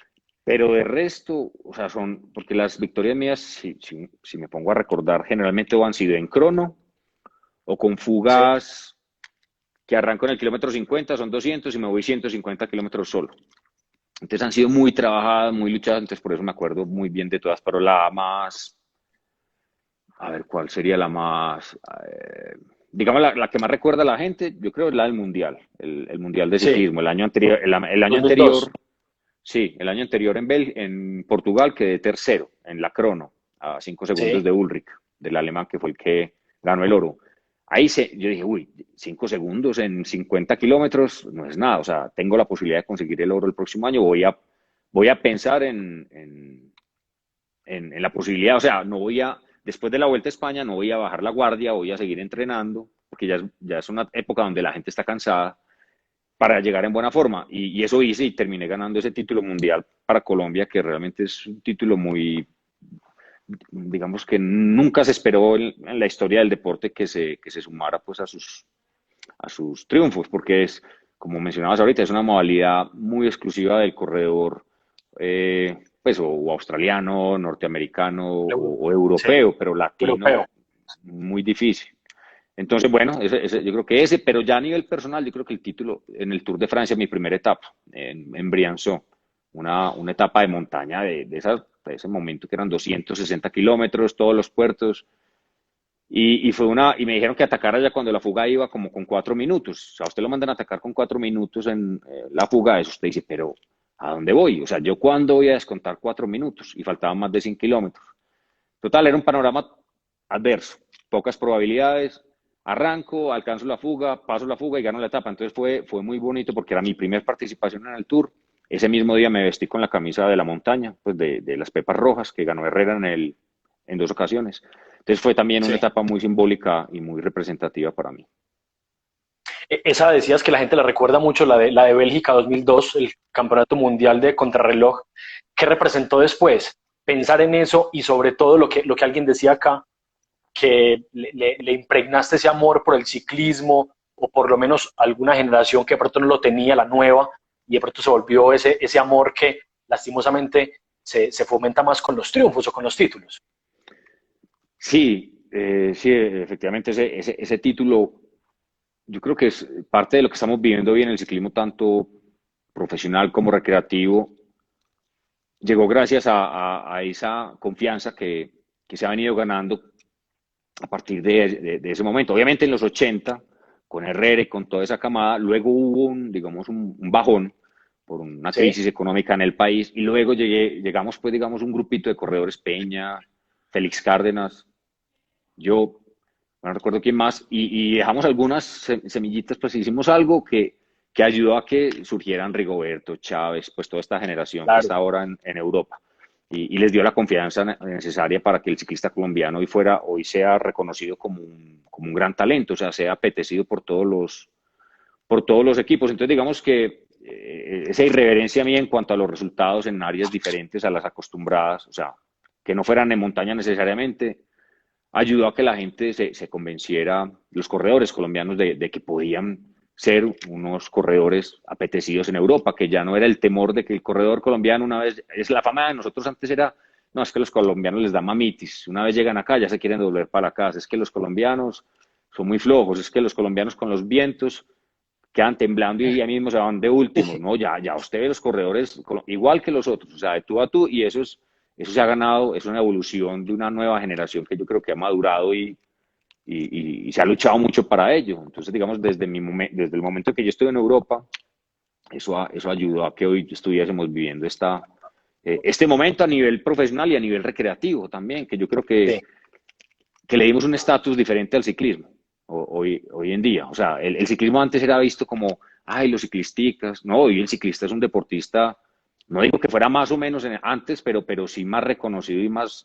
pero de resto, o sea, porque las victorias mías, si me pongo a recordar, generalmente o han sido en crono o con sí. fugas que arranco en el kilómetro 50, son 200 y me voy 150 kilómetros solo. Entonces han sido muy trabajadas, muy luchadas, entonces por eso me acuerdo muy bien de todas, pero la más, a ver, ¿cuál sería la más, digamos, la que más recuerda a la gente? Yo creo es la del Mundial, el Mundial de Sí, ciclismo, el año 2002. anterior. Sí, el año anterior en Portugal quedé tercero en la crono, a 5 segundos Sí. de Ulrich, del alemán que fue el que ganó el oro. Yo dije, uy, 5 segundos en 50 kilómetros no es nada, o sea, tengo la posibilidad de conseguir el oro el próximo año, voy a pensar en la posibilidad, o sea, después de la Vuelta a España, no voy a bajar la guardia, voy a seguir entrenando, porque ya es una época donde la gente está cansada para llegar en buena forma. Y eso hice y terminé ganando ese título mundial para Colombia, que realmente es un título muy, digamos que nunca se esperó en la historia del deporte que se sumara pues a sus triunfos, porque como mencionabas ahorita, es una modalidad muy exclusiva del corredor, pues o australiano, norteamericano o Sí, europeo, pero europeo. latino, muy difícil. Entonces, bueno, yo creo que pero ya a nivel personal, yo creo que el título en el Tour de Francia, mi primera etapa, en Briançon, una etapa de montaña de esas hasta ese momento que eran 260 kilómetros, todos los puertos. Y me dijeron que atacara ya cuando la fuga iba como con 4 minutos. O sea, usted lo mandan a atacar con 4 minutos en la fuga, eso usted dice, pero ¿a dónde voy? O sea, ¿yo cuándo voy a descontar 4 minutos? Y faltaban más de 100 kilómetros. Total, era un panorama adverso, pocas probabilidades. Arranco, alcanzo la fuga, paso la fuga y gano la etapa. Entonces fue muy bonito porque era mi primera participación en el Tour. Ese mismo día me vestí con la camisa de la montaña, pues de las Pepas Rojas, que ganó Herrera en 2 ocasiones. Entonces fue también una Sí. etapa muy simbólica y muy representativa para mí. Esa decías que la gente la recuerda mucho, la de Bélgica 2002, el Campeonato Mundial de Contrarreloj. ¿Qué representó después? Pensar en eso y sobre todo lo que alguien decía acá, que le impregnaste ese amor por el ciclismo o por lo menos alguna generación que de pronto no lo tenía, la nueva, y de pronto se volvió ese amor que lastimosamente se fomenta más con los triunfos o con los títulos. Sí, sí, efectivamente ese título, yo creo que es parte de lo que estamos viviendo hoy en el ciclismo, tanto profesional como recreativo, llegó gracias a esa confianza que se ha venido ganando a partir de ese momento. Obviamente en los 80, con Herrera y con toda esa camada, luego hubo digamos, un bajón por una Sí, crisis económica en el país y luego llegamos, pues, digamos, un grupito de corredores, Peña, Félix Cárdenas, yo, no recuerdo quién más, y dejamos algunas semillitas, pues hicimos algo que ayudó a que surgieran Rigoberto, Chávez, pues toda esta generación que claro. está ahora en Europa. Y les dio la confianza necesaria para que el ciclista colombiano hoy sea reconocido como un gran talento, o sea, sea apetecido por todos los equipos. Entonces, digamos que esa irreverencia mía en cuanto a los resultados en áreas diferentes a las acostumbradas, o sea, que no fueran en montaña necesariamente, ayudó a que la gente se convenciera, los corredores colombianos, de que podían ser unos corredores apetecidos en Europa, que ya no era el temor de que el corredor colombiano una vez, es la fama de nosotros antes era, no, es que los colombianos les da mamitis, una vez llegan acá ya se quieren volver para la casa, es que los colombianos son muy flojos, es que los colombianos con los vientos quedan temblando y ya mismo se van de últimos, no, ya usted ve los corredores igual que los otros, o sea, de tú a tú, y eso se ha ganado, es una evolución de una nueva generación que yo creo que ha madurado y se ha luchado mucho para ello. Entonces, digamos, desde el momento que yo estoy en Europa, eso ayudó a que hoy estuviésemos viviendo este momento a nivel profesional y a nivel recreativo también, que yo creo Sí. que le dimos un estatus diferente al ciclismo hoy en día. O sea, el ciclismo antes era visto como, ay, los ciclistas. No, hoy el ciclista es un deportista, no digo que fuera más o menos antes, pero sí más reconocido y más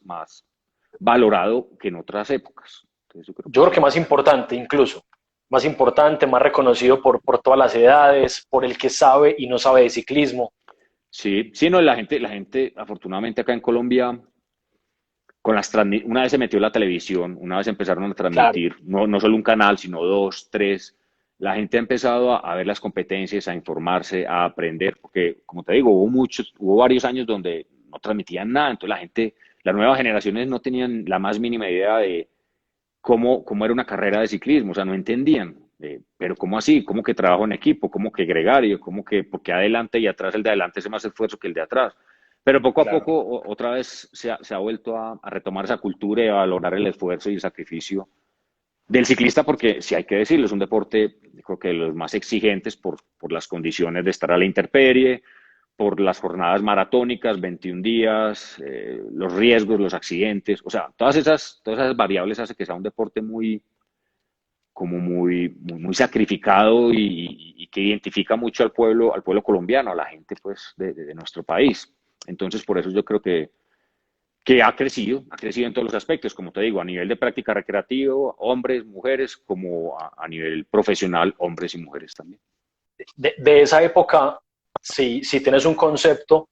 valorado que en otras épocas. Entonces, yo creo que Yo creo que sí. más importante incluso, más importante, más reconocido por todas las edades, por el que sabe y no sabe de ciclismo. Sí, sí, no, la gente, afortunadamente acá en Colombia, una vez se metió la televisión, una vez empezaron a Claro, transmitir, no solo un canal, sino dos, tres, la gente ha empezado a ver las competencias, a informarse, a aprender, porque como te digo, hubo varios años donde no transmitían nada, entonces las nuevas generaciones no tenían la más mínima idea de cómo era una carrera de ciclismo, o sea, no entendían, pero ¿cómo así? ¿Cómo que trabajo en equipo? ¿Cómo que gregario? ¿Cómo que porque adelante y atrás el de adelante hace más esfuerzo que el de atrás? Pero poco a claro. poco otra vez se ha vuelto a retomar esa cultura y a valorar el esfuerzo y el sacrificio del ciclista, porque si hay que decirlo, es un deporte, creo que de los más exigentes por las condiciones de estar a la intemperie, por las jornadas maratónicas, 21 días, los riesgos, los accidentes, o sea, todas esas variables hacen que sea un deporte muy sacrificado y que identifica mucho al pueblo colombiano, a la gente pues de nuestro país. Entonces, por eso yo creo que ha crecido en todos los aspectos, como te digo, a nivel de práctica recreativa, hombres, mujeres, como a nivel profesional, hombres y mujeres también. De esa época, si tienes un concepto,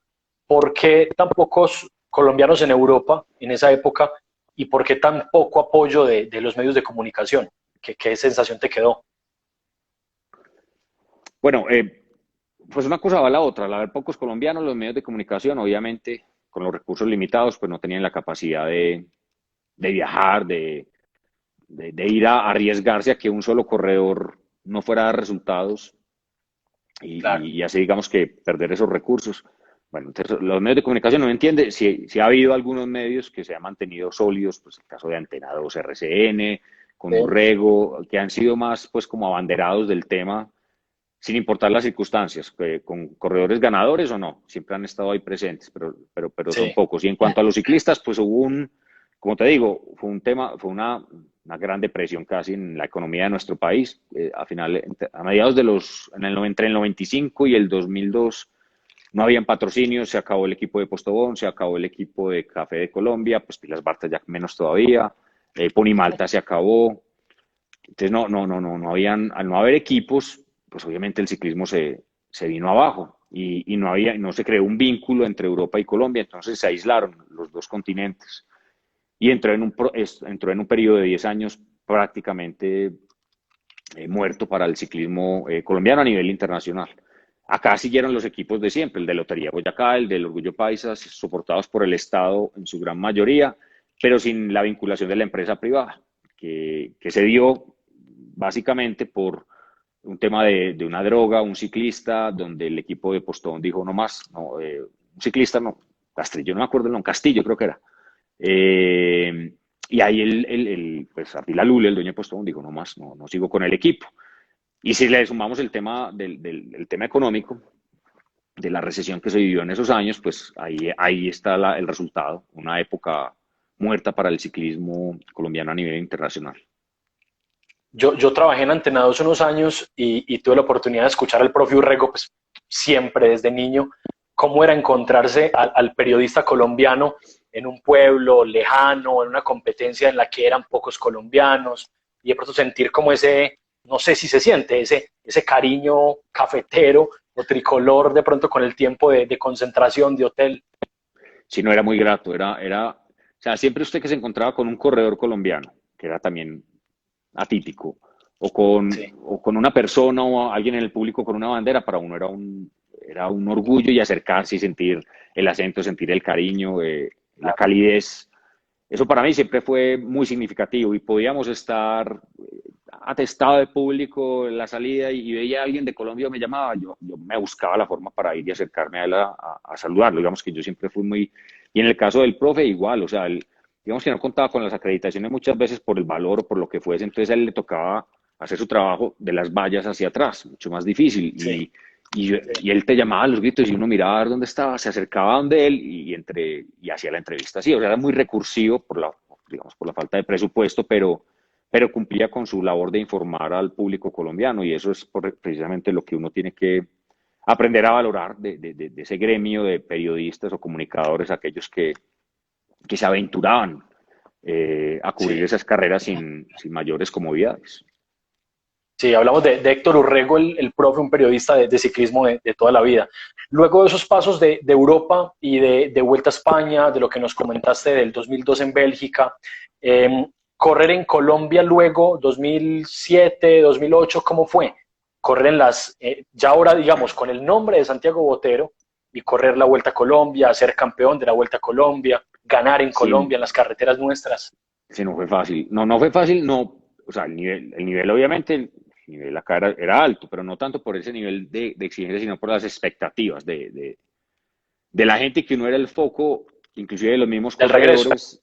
¿por qué tan pocos colombianos en Europa en esa época y por qué tan poco apoyo de los medios de comunicación? ¿Qué sensación te quedó? Bueno, pues una cosa va a la otra. Al haber pocos colombianos, los medios de comunicación, obviamente, con los recursos limitados, pues no tenían la capacidad de viajar, de ir a arriesgarse a que un solo corredor no fuera a dar resultados Claro, y así digamos que perder esos recursos. Bueno, entonces los medios de comunicación no me entiende. Si ha habido algunos medios que se han mantenido sólidos, pues el caso de Antena 2, RCN, con Urrego, que han sido más pues como abanderados del tema, sin importar las circunstancias, con corredores ganadores o no, siempre han estado ahí presentes, pero son Sí. pocos. Y en cuanto a los ciclistas, pues hubo como te digo, fue un tema, fue una gran depresión casi en la economía de nuestro país. A mediados entre el 95 y el 2002 no habían patrocinios, se acabó el equipo de Postobón, se acabó el equipo de Café de Colombia, pues Pilas Bartas ya menos todavía, Ponimalta se acabó. Entonces no habían, al no haber equipos, pues obviamente el ciclismo se vino abajo y no se creó un vínculo entre Europa y Colombia, entonces se aislaron los dos continentes y entró en un periodo de 10 años prácticamente muerto para el ciclismo colombiano a nivel internacional. Acá siguieron los equipos de siempre, el de Lotería Boyacá, el del Orgullo Paisas, soportados por el Estado en su gran mayoría, pero sin la vinculación de la empresa privada, que se dio básicamente por un tema de una droga, un ciclista, donde el equipo de Postón dijo no más, no, un ciclista no, Castrillo, no me acuerdo, no, Castillo creo que era. Y ahí pues Attila Lule, el dueño de Postón, dijo no más, no sigo con el equipo. Y si le sumamos el tema del tema económico, de la recesión que se vivió en esos años, pues ahí está el resultado, una época muerta para el ciclismo colombiano a nivel internacional. Yo trabajé en Antena 2 unos años y tuve la oportunidad de escuchar al profe Urrego, pues siempre desde niño, cómo era encontrarse al periodista colombiano en un pueblo lejano, en una competencia en la que eran pocos colombianos, y de pronto sentir como ese, no sé si se siente, ese cariño cafetero o tricolor de pronto con el tiempo de concentración de hotel. Si no era muy grato, o sea, siempre usted que se encontraba con un corredor colombiano, que era también atípico, Sí, o con una persona o alguien en el público con una bandera, para uno era un orgullo y acercarse y sentir el acento, sentir el cariño, la claro. calidez. Eso para mí siempre fue muy significativo y podíamos estar atestado de público en la salida y veía a alguien de Colombia, me llamaba, yo me buscaba la forma para ir y acercarme a él a saludarlo. Digamos que yo siempre fui muy... Y en el caso del profe, igual, o sea, digamos que no contaba con las acreditaciones muchas veces por el valor o por lo que fuese, entonces a él le tocaba hacer su trabajo de las vallas hacia atrás, mucho más difícil. Sí, sí. Y él te llamaba a los gritos y uno miraba a ver dónde estaba, se acercaba a donde él y hacía la entrevista así. O sea, era muy recursivo digamos, por la falta de presupuesto, pero cumplía con su labor de informar al público colombiano y eso es precisamente lo que uno tiene que aprender a valorar de ese gremio de periodistas o comunicadores, aquellos que se aventuraban a cubrir Sí. esas carreras sin mayores comodidades. Sí, hablamos de Héctor Urrego, el profe, un periodista de ciclismo de toda la vida. Luego de esos pasos de Europa y de Vuelta a España, de lo que nos comentaste del 2002 en Bélgica, correr en Colombia luego, 2007, 2008, ¿cómo fue? Correr en ya ahora digamos, con el nombre de Santiago Botero y correr la Vuelta a Colombia, ser campeón de la Vuelta a Colombia, ganar en Sí, Colombia, en las carreteras nuestras. sí, no fue fácil. No fue fácil, no. O sea, el nivel obviamente, el nivel acá era alto, pero no tanto por ese nivel de exigencia, sino por las expectativas de la gente que uno era el foco, inclusive de los mismos Del regreso. corredores.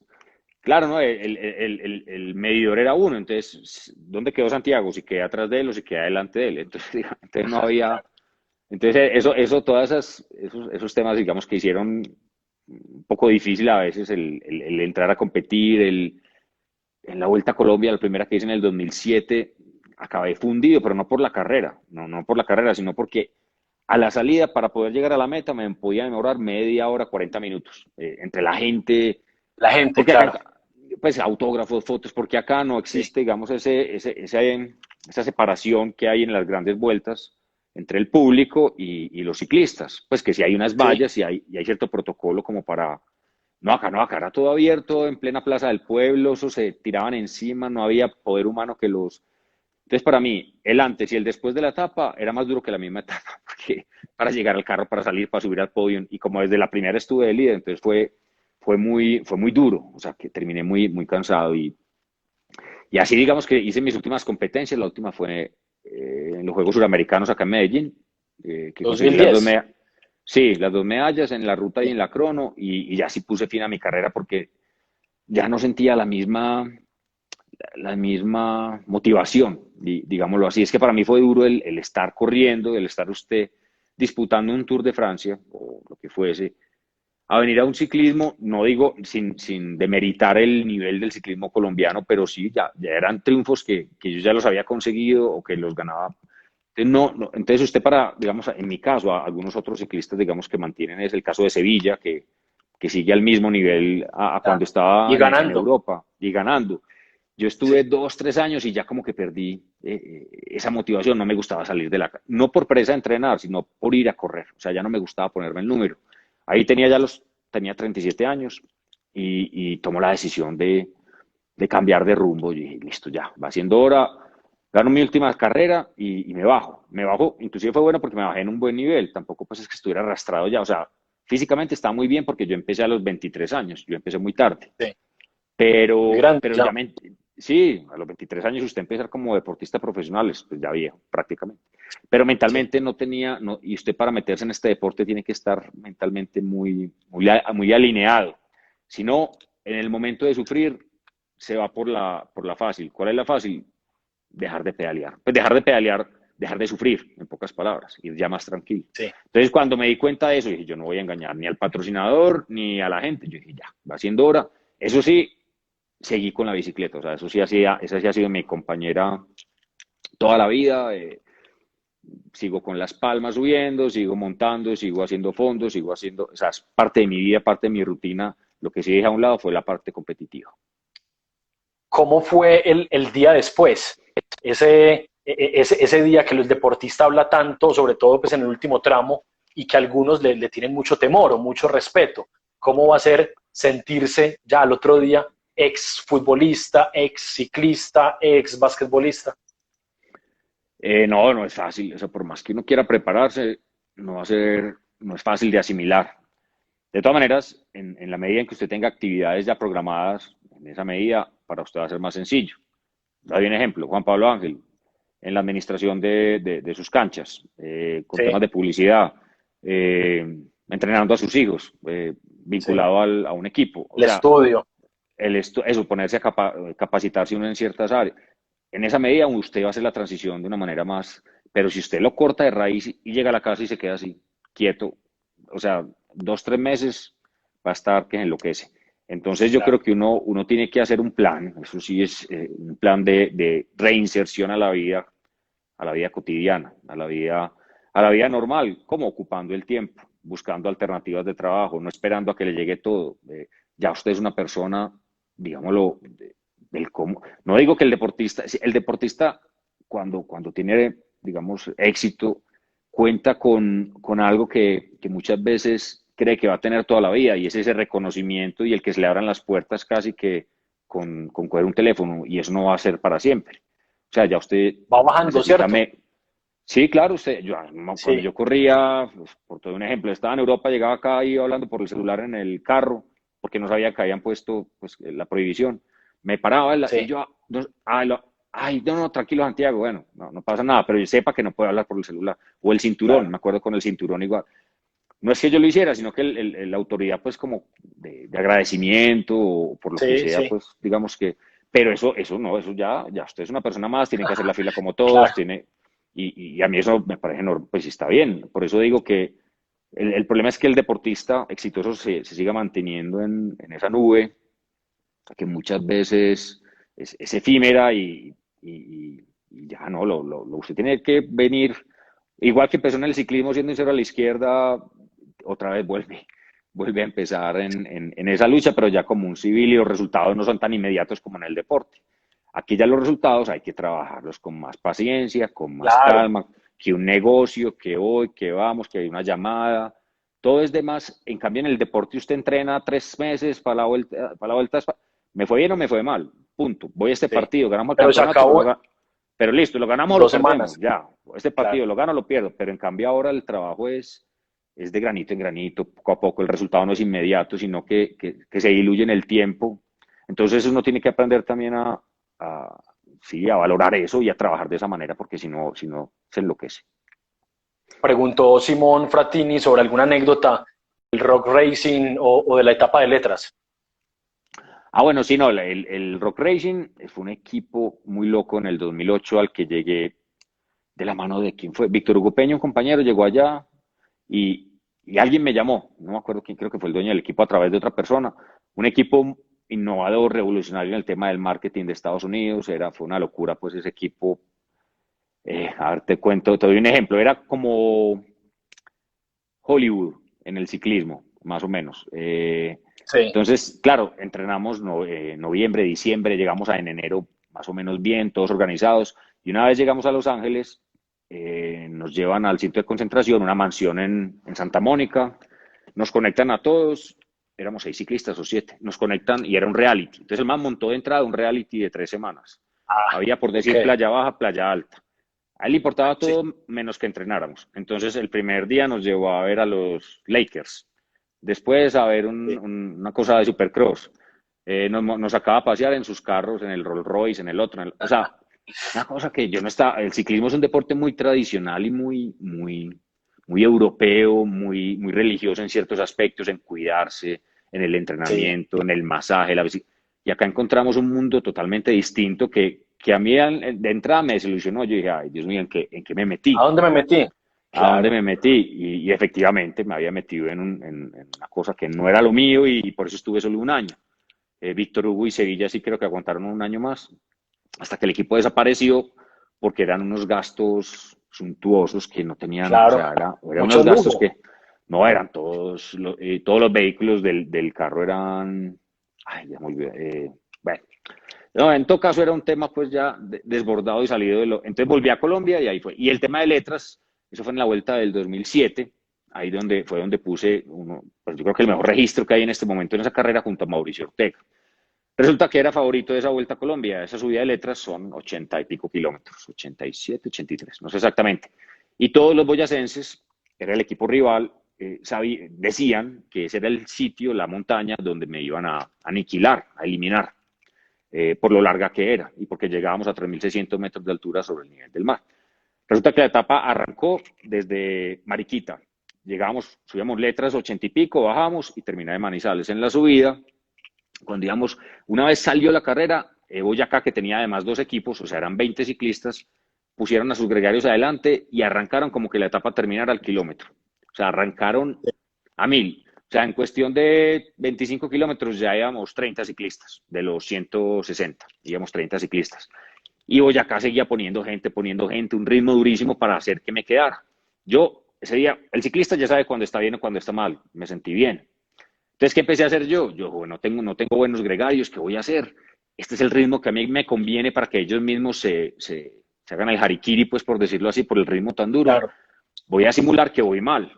Claro, ¿no? El medidor era uno, entonces, ¿dónde quedó Santiago? Si queda atrás de él o si queda delante de él. Entonces, entonces no había. Entonces, todos esos temas, digamos, que hicieron un poco difícil a veces el entrar a competir, en la Vuelta a Colombia, la primera que hice en el 2007, acabé fundido, pero no por la carrera, no por la carrera, sino porque a la salida, para poder llegar a la meta, me podía demorar media hora, 40 minutos, entre la gente, La gente, porque claro. acá, pues autógrafos, fotos, porque acá no Sí. existe, digamos, esa separación que hay en las grandes vueltas entre el público y los ciclistas. Pues que si hay unas Sí, vallas y hay cierto protocolo como para... No, acá era todo abierto en plena plaza del pueblo, eso se tiraban encima, no había poder humano que los... Entonces, para mí, el antes y el después de la etapa era más duro que la misma etapa, porque para llegar al carro, para salir, para subir al podio, y como desde la primera estuve de líder, entonces fue muy duro, o sea, que terminé muy cansado y así digamos que hice mis últimas competencias, la última fue en los Juegos Suramericanos acá en Medellín, que conseguí las dos 2010. medallas, Sí, las dos medallas en la ruta y en la crono, y ya sí puse fin a mi carrera porque ya no sentía la misma motivación, digámoslo así. Es que para mí fue duro el estar corriendo, el estar usted disputando un Tour de Francia o lo que fuese, a venir a un ciclismo, no digo sin demeritar el nivel del ciclismo colombiano, pero sí, ya eran triunfos que yo ya los había conseguido o que los ganaba. Entonces, entonces usted para, digamos, en mi caso, a algunos otros ciclistas, digamos, que mantienen, es el caso de Sevilla, que sigue al mismo nivel a Ah, cuando y estaba en ganando. Europa y ganando. Yo estuve Sí. 2, 3 años y ya como que perdí esa motivación, no me gustaba salir de la casa, no por pereza de entrenar, sino por ir a correr, o sea, ya no me gustaba ponerme el número. Ahí tenía 37 años y tomo la decisión de cambiar de rumbo y dije, listo, ya, va siendo hora, gano mi última carrera y me bajo, inclusive fue bueno porque me bajé en un buen nivel, tampoco pues es que estuviera arrastrado ya, o sea, físicamente estaba muy bien porque yo empecé a los 23 años, yo empecé muy tarde, Sí, muy pero, grande pero ya. ya sí, a los 23 años usted empieza como deportista profesional, pues ya viejo, prácticamente. Pero Sí. mentalmente no tenía, no, y usted para meterse en este deporte tiene que estar mentalmente muy alineado. Si no, en el momento de sufrir, se va por la fácil. ¿Cuál es la fácil? Dejar de pedalear. Pues dejar de pedalear, dejar de sufrir, en pocas palabras, ir ya más tranquilo. Sí. Entonces, cuando me di cuenta de eso, dije, yo no voy a engañar ni al patrocinador ni a la gente. Yo dije, ya, va siendo hora. Eso sí, seguí con la bicicleta. O sea, esa sí ha sido mi compañera toda la vida. Sigo con las palmas subiendo, sigo montando, sigo haciendo fondos, o sea, es parte de mi vida, parte de mi rutina. Lo que sí dejé a un lado fue la parte competitiva. ¿Cómo fue el día después? Ese día que el deportista habla tanto, sobre todo pues en el último tramo, y que algunos le tienen mucho temor o mucho respeto. ¿Cómo va a ser sentirse ya al otro día ex futbolista, ex ciclista, ex basquetbolista? No, no es fácil. O sea, por más que uno quiera prepararse, no es fácil de asimilar. De todas maneras, en la medida en que usted tenga actividades ya programadas, en esa medida para usted va a ser más sencillo. Doy un ejemplo, Juan Pablo Ángel, en la administración de sus canchas, con temas Sí, de publicidad, entrenando a sus hijos, sí. vinculado a un equipo. O El sea, estudio, eso, ponerse a capacitarse uno en ciertas áreas. En esa medida usted va a hacer la transición de una manera más, pero si usted lo corta de raíz y llega a la casa y se queda así, quieto, o sea, 2, 3 meses va a estar que enloquece. Entonces yo claro. creo que uno tiene que hacer un plan, eso sí es un plan de reinserción a la vida cotidiana, a la vida normal, como ocupando el tiempo, buscando alternativas de trabajo, no esperando a que le llegue todo. Ya usted es una persona, digámoslo, del cómo. No digo que el deportista cuando tiene, digamos, éxito, cuenta con algo que muchas veces cree que va a tener toda la vida y es ese reconocimiento y el que se le abran las puertas casi que con coger un teléfono y eso no va a ser para siempre. O sea, ya usted Va bajando, necesita. ¿cierto? Sí, claro, cuando Sí, yo corría, pues, por todo un ejemplo, estaba en Europa, llegaba acá, iba hablando por el celular en el carro, porque no sabía que habían puesto pues, la prohibición. Me paraba y sí, yo, ay, no, no, tranquilo, Santiago, bueno, no, no pasa nada, pero yo sepa que no puedo hablar por el celular. O el cinturón, claro. me acuerdo con el cinturón igual. No es que yo lo hiciera, sino que la autoridad, pues, como de agradecimiento o por lo que Sí, sea, sí, pues, digamos que. Pero eso no, eso ya usted es una persona más, tiene que hacer la fila como todos, claro. tiene. Y a mí eso me parece normal, pues está bien. Por eso digo que el problema es que el deportista exitoso se siga manteniendo en esa nube, que muchas veces es efímera y ya no, usted tiene que venir, igual que empezó en el ciclismo siendo un cero a la izquierda, otra vez vuelve a empezar en esa lucha, pero ya como un civil y los resultados no son tan inmediatos como en el deporte. Aquí ya los resultados hay que trabajarlos con más paciencia, con más Claro, calma, que un negocio, que hoy, que vamos, que hay una llamada, todo es de más. En cambio, en el deporte usted entrena 3 meses para la vuelta, me fue bien o me fue mal, punto. Voy a este sí. partido, ganamos el Pero se campeonato, acabó pero listo, lo ganamos o lo 2 semanas, perdemos, ya. Este claro. partido lo gano o lo pierdo, pero en cambio ahora el trabajo es de granito en granito, poco a poco, el resultado no es inmediato, sino que se diluye en el tiempo. Entonces uno tiene que aprender también a, sí, a valorar eso y a trabajar de esa manera, porque si no se enloquece. Preguntó Simón Frattini sobre alguna anécdota del Rock Racing o de la etapa de letras. Bueno, sí, no, el Rock Racing fue un equipo muy loco en el 2008 al que llegué de la mano de quién fue. Víctor Hugo Peña, un compañero, llegó allá y, y alguien me llamó, no me acuerdo quién, creo que fue el dueño del equipo a través de otra persona. Un equipo innovador, revolucionario en el tema del marketing de Estados Unidos, fue una locura pues ese equipo. A ver, te cuento, te doy un ejemplo, era como Hollywood en el ciclismo, más o menos. Sí. Entonces, claro, entrenamos noviembre, diciembre, llegamos en enero más o menos bien, todos organizados, y una vez llegamos a Los Ángeles, nos llevan al sitio de concentración, una mansión en Santa Mónica, nos conectan a todos, éramos 6 ciclistas o 7, nos conectan y era un reality. Entonces el man montó de entrada un reality de 3 semanas. Ah, Había, por ok. decir, playa baja, playa alta. A él le importaba Sí. todo menos que entrenáramos. Entonces el primer día nos llevó a ver a los Lakers, después a ver Sí. una cosa de Supercross. Nos sacaba a pasear en sus carros, en el Rolls Royce, en el otro. O sea, una cosa que yo no estaba. El ciclismo es un deporte muy tradicional y muy europeo, muy religioso en ciertos aspectos, en cuidarse, en el Sí. entrenamiento, en el masaje, la bicicleta. Y acá encontramos un mundo totalmente distinto que a mí de entrada me desilusionó. Yo dije, ay, Dios mío, ¿en qué me ¿A metí? dónde me metí? ¿A dónde me Claro. metí? Y efectivamente me había metido en una cosa que no era lo mío y por eso estuve solo un año. Víctor Hugo y Sevilla sí creo que aguantaron un año más, hasta que el equipo desapareció porque eran unos gastos suntuosos que no tenían, o Claro. sea, eran Mucho unos gastos lujo. que no eran todos los vehículos del carro eran, ay, ya muy bien, bueno, no, en todo caso era un tema pues ya desbordado y salido de lo. Entonces volví a Colombia y ahí fue. Y el tema de letras, eso fue en la vuelta del 2007, ahí donde puse uno, pues yo creo que el mejor registro que hay en este momento en esa carrera junto a Mauricio Ortega. Resulta que era favorito de esa vuelta a Colombia. Esa subida de letras son 80 y pico kilómetros, 87, 83, no sé exactamente. Y todos los boyacenses, era el equipo rival, decían que ese era el sitio, la montaña, donde me iban a aniquilar, a eliminar por lo larga que era y porque llegábamos a 3.600 metros de altura sobre el nivel del mar. Resulta que la etapa arrancó desde Mariquita. Llegábamos, subíamos letras 80 y pico, bajamos y terminé de Manizales. En la subida, cuando íbamos, una vez salió la carrera, Boyacá, que tenía además 2 equipos, o sea, eran 20 ciclistas, pusieron a sus gregarios adelante y arrancaron como que la etapa terminara al kilómetro. O sea, arrancaron a 1.000. O sea, en cuestión de 25 kilómetros ya íbamos 30 ciclistas, de los 160, íbamos 30 ciclistas. Y Boyacá seguía poniendo gente, un ritmo durísimo para hacer que me quedara. Yo, ese día, el ciclista ya sabe cuando está bien o cuando está mal, me sentí bien. Entonces, ¿qué empecé a hacer yo? Yo, bueno, no tengo buenos gregarios, ¿qué voy a hacer? Este es el ritmo que a mí me conviene para que ellos mismos se hagan el harikiri, pues por decirlo así, por el ritmo tan duro. Claro. Voy a simular que voy mal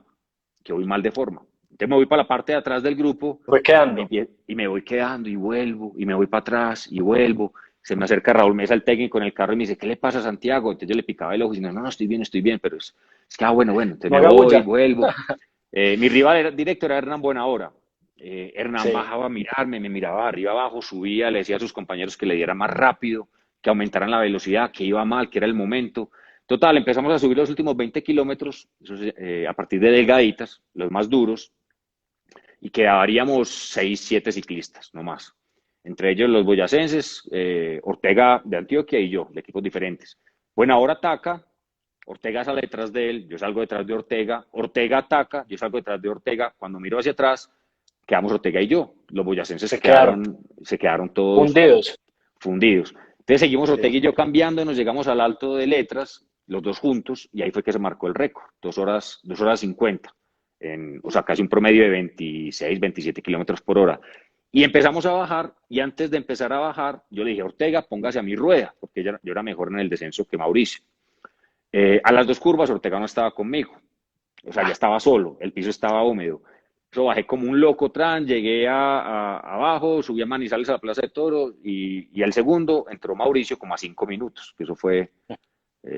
de forma. Entonces me voy para la parte de atrás del grupo Fue quedando. y me voy quedando y vuelvo, y me voy para atrás y vuelvo. Se me acerca Raúl Mesa, el técnico, en el carro y me dice, ¿qué le pasa a Santiago? Entonces yo le picaba el ojo y no, estoy bien, pero es que, bueno, entonces No me haga voy, bulla. vuelvo. Mi rival directo era Hernán Buenahora. Hernán Sí. bajaba a mirarme, me miraba arriba abajo, subía, le decía a sus compañeros que le diera más rápido, que aumentaran la velocidad, que iba mal, que era el momento. Total, empezamos a subir los últimos 20 kilómetros, a partir de delgaditas, los más duros, y quedaríamos 6 7 ciclistas, no más. Entre ellos los boyacenses, Ortega de Antioquia y yo, de equipos diferentes. Bueno, ahora ataca, Ortega sale detrás de él, yo salgo detrás de Ortega, Ortega ataca, yo salgo detrás de Ortega. Cuando miro hacia atrás, quedamos Ortega y yo. Los boyacenses Se quedaron se quedaron todos hundidos. fundidos. Entonces seguimos Sí. Ortega y yo cambiando, nos llegamos al alto de letras, los dos juntos, y ahí fue que se marcó el récord, 2 horas 50, o sea, casi un promedio de 26, 27 kilómetros por hora. Y empezamos a bajar, y antes de empezar a bajar, yo le dije, Ortega, póngase a mi rueda, porque yo era mejor en el descenso que Mauricio. A las 2 curvas, Ortega no estaba conmigo, o sea, ya estaba solo, el piso estaba húmedo. Yo bajé como un loco llegué abajo, subí a Manizales a la Plaza de Toros y al segundo entró Mauricio como a 5 minutos, que eso fue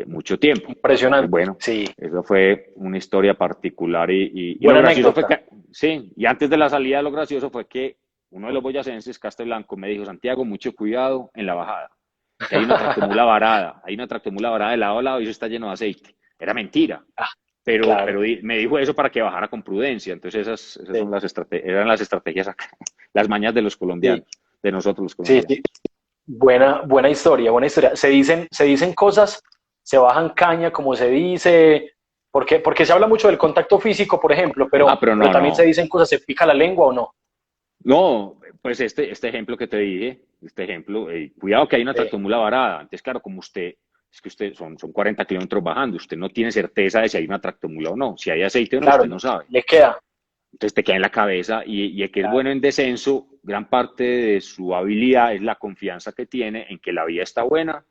mucho tiempo. Entonces, Impresionante. bueno, Sí. eso fue una historia particular y lo Buena gracioso fue anécdota. que, sí, y antes de la salida lo gracioso fue que uno de los boyacenses, Blanco, me dijo, Santiago, mucho cuidado en la bajada, que hay una tractomula varada de lado a lado y eso está lleno de aceite. Era mentira. claro, me dijo eso para que bajara con prudencia. Entonces esas sí, son eran las estrategias acá, las mañas de los sí, colombianos, de nosotros los sí, colombianos. sí. Buena historia, buena historia. Se dicen cosas, se bajan caña, como se dice, porque se habla mucho del contacto físico, por ejemplo, Ah, pero pero no, también se no. dicen cosas, ¿se pica la lengua o no? No, pues este ejemplo que te dije, este ejemplo, cuidado que hay una Sí, tractomula varada. Entonces, claro, como usted, es que usted son 40 kilómetros bajando, usted no tiene certeza de si hay una tractomula o no. Si hay aceite o no, claro, usted no sabe. le queda, Entonces te queda en la cabeza y el que es claro, bueno en descenso, gran parte de su habilidad es la confianza que tiene en que la vía está buena,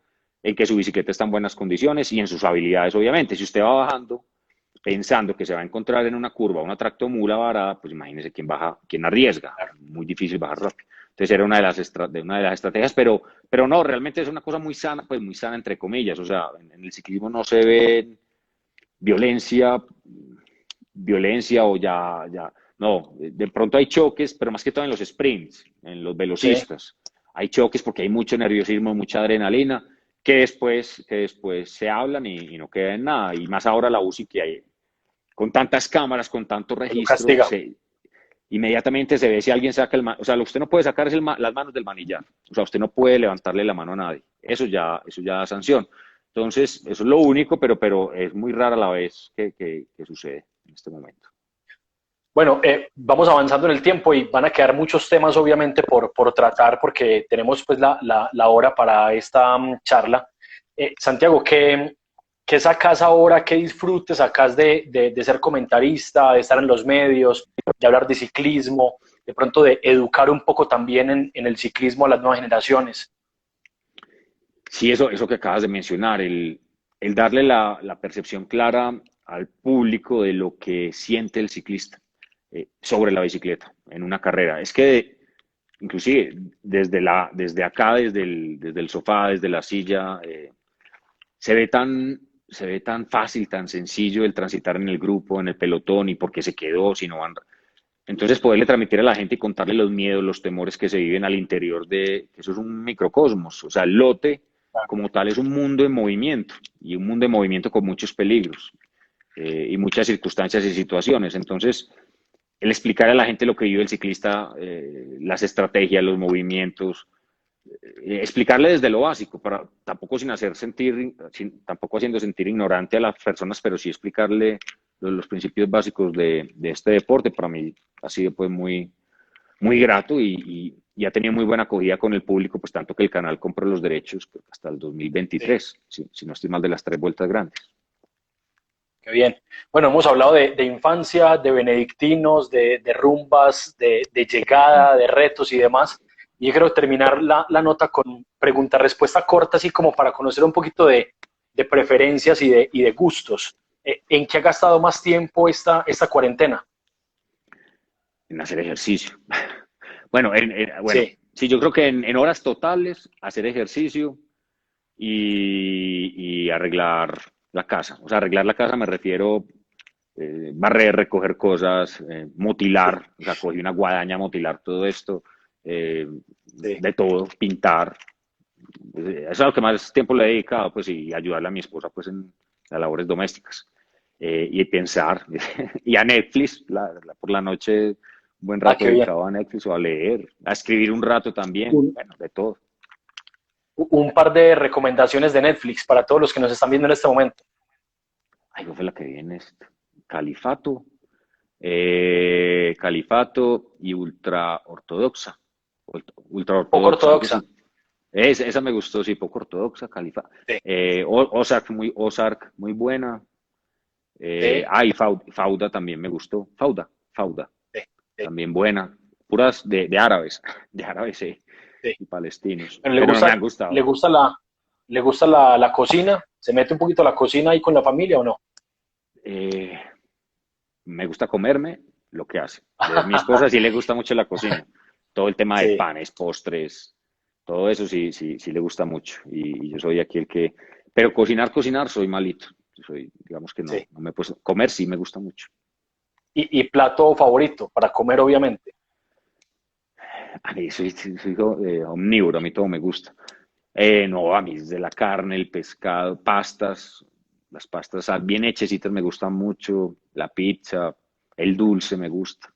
en que su bicicleta está en buenas condiciones y en sus habilidades, obviamente. Si usted va bajando pensando que se va a encontrar en una curva una tractomula varada, pues imagínese quién baja, quién arriesga. claro. Muy difícil bajar rápido. Entonces era una de las estrategias, pero no, realmente es una cosa muy sana, pues muy sana entre comillas. O sea, en el ciclismo no se ve violencia, violencia o ya, no, de pronto hay choques, pero más que todo en los sprints, en los Sí, velocistas. Hay choques porque hay mucho nerviosismo, mucha adrenalina, que después se hablan y no queda en nada. Y más ahora la UCI que hay, con tantas cámaras, con tanto que lo registro, castiga. inmediatamente se ve si alguien saca o sea, lo que usted no puede sacar es las manos del manillar. O sea, usted no puede levantarle la mano a nadie. Eso ya da sanción. Entonces, eso es lo único, pero es muy rara la vez que sucede en este momento. Bueno, vamos avanzando en el tiempo y van a quedar muchos temas, obviamente, por tratar, porque tenemos pues la hora para esta charla. Santiago, ¿qué sacas ahora? ¿Qué disfrutes sacas de ser comentarista, de estar en los medios, de hablar de ciclismo, de pronto de educar un poco también en el ciclismo a las nuevas generaciones? Sí, eso que acabas de mencionar, el darle la percepción clara al público de lo que siente el ciclista sobre la bicicleta en una carrera. Es que inclusive desde acá, desde el sofá, desde la silla, se ve tan, se ve tan fácil, tan sencillo el transitar en el grupo, en el pelotón y por qué se quedó, si no van. Entonces, poderle transmitir a la gente y contarle los miedos, los temores que se viven al interior eso es un microcosmos. O sea, el lote como tal es un mundo en movimiento y un mundo en movimiento con muchos peligros y muchas circunstancias y situaciones. Entonces, el explicar a la gente lo que vive el ciclista, las estrategias, los movimientos, explicarle desde lo básico, tampoco tampoco haciendo sentir ignorante a las personas, pero sí explicarle los principios básicos de este deporte, para mí ha sido pues muy grato y ha tenido muy buena acogida con el público, pues tanto que el canal compró los derechos hasta el Sí. 2023, si no estoy mal, de las tres vueltas grandes. Qué bien. Bueno, hemos hablado de infancia, de benedictinos, de rumbas, de llegada, de retos y demás. Y yo quiero terminar la nota con pregunta-respuesta corta, así como para conocer un poquito de preferencias y de gustos. ¿En qué ha gastado más tiempo esta cuarentena? En hacer ejercicio. Bueno, bueno, Sí, sí, yo creo que en horas totales hacer ejercicio y arreglar la casa. O sea, arreglar la casa me refiero barrer, recoger cosas, sí, motilar, o sea, cogí una guadaña, motilar todo esto, eh, sí. de todo, pintar. Eso es a lo que más tiempo le he dedicado, pues, y ayudarle a mi esposa, pues, en las labores domésticas. Y pensar, y a Netflix, por la noche, un buen Ah, rato qué bien. dedicado a Netflix o a leer, a escribir un rato también, Un, bueno, de todo. un par de recomendaciones de Netflix para todos los que nos están viendo en este momento. Ay, ¿cuál fue la que viene esto? Califato, Califato y Ultra Ortodoxa. Ultra Poco Ortodoxa, algo ortodoxa. así. Esa me gustó, sí, poco ortodoxa, Califa. Sí, Ozark, muy buena. sí, Y Fauda también me gustó. Fauda, sí, sí, también buena. Puras de árabes, de árabes sí. y palestinos. Bueno, Pero no me han le gustado. gusta la cocina, se mete un poquito a la cocina ahí con la familia o no. Eh, Me gusta comerme lo que hace. De mi esposa sí le gusta mucho la cocina. Todo el tema de Sí, panes, postres, todo eso sí le gusta mucho. Y yo soy aquí el que. Pero cocinar, soy malito. Digamos que no, sí. no me puedo. Comer sí me gusta mucho. Y plato favorito para comer, obviamente. A mí soy omnívoro, a mí todo me gusta. No, a mí desde la carne, el pescado, pastas. las pastas bien hechecitas me gustan mucho, la pizza, el dulce me gusta.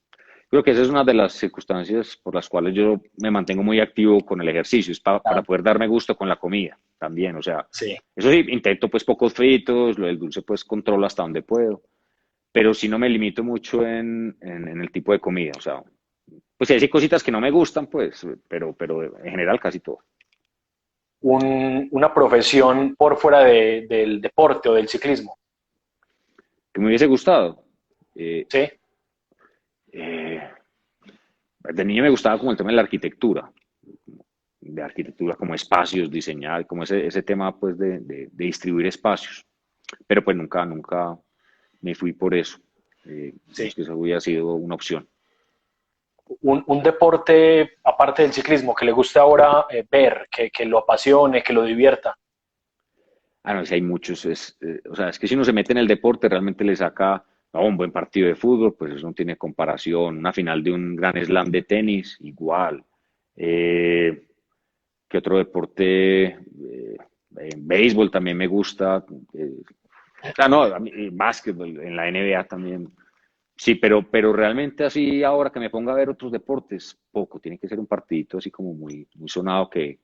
Creo que esa es una de las circunstancias por las cuales yo me mantengo muy activo con el ejercicio, es para Claro. poder darme gusto con la comida también, o sea, Sí. eso sí, intento pues pocos fritos, lo del dulce pues controlo hasta donde puedo, pero sí no me limito mucho en el tipo de comida, o sea, pues si hay cositas que no me gustan, pues, pero en general casi todo. Una profesión por fuera del deporte o del ciclismo. Que me hubiese gustado. Eh, Sí. eh, de niño me gustaba como el tema de la arquitectura, como espacios, diseñar, como ese tema pues de distribuir espacios. Pero pues nunca me fui por eso. No Sí. es que eso hubiera sido una opción. Un deporte, aparte del ciclismo, que le guste ahora ver, que lo apasione, que lo divierta. Ah, no, si hay muchos, o sea, es que si uno se mete en el deporte, realmente le saca un buen partido de fútbol, pues eso no tiene comparación. Una final de un gran slam de tenis, igual. Eh, ¿Qué otro deporte? Béisbol también me gusta. No, básquetbol, en la NBA también. Sí, pero realmente así ahora que me ponga a ver otros deportes, poco. Tiene que ser un partidito así como muy sonado que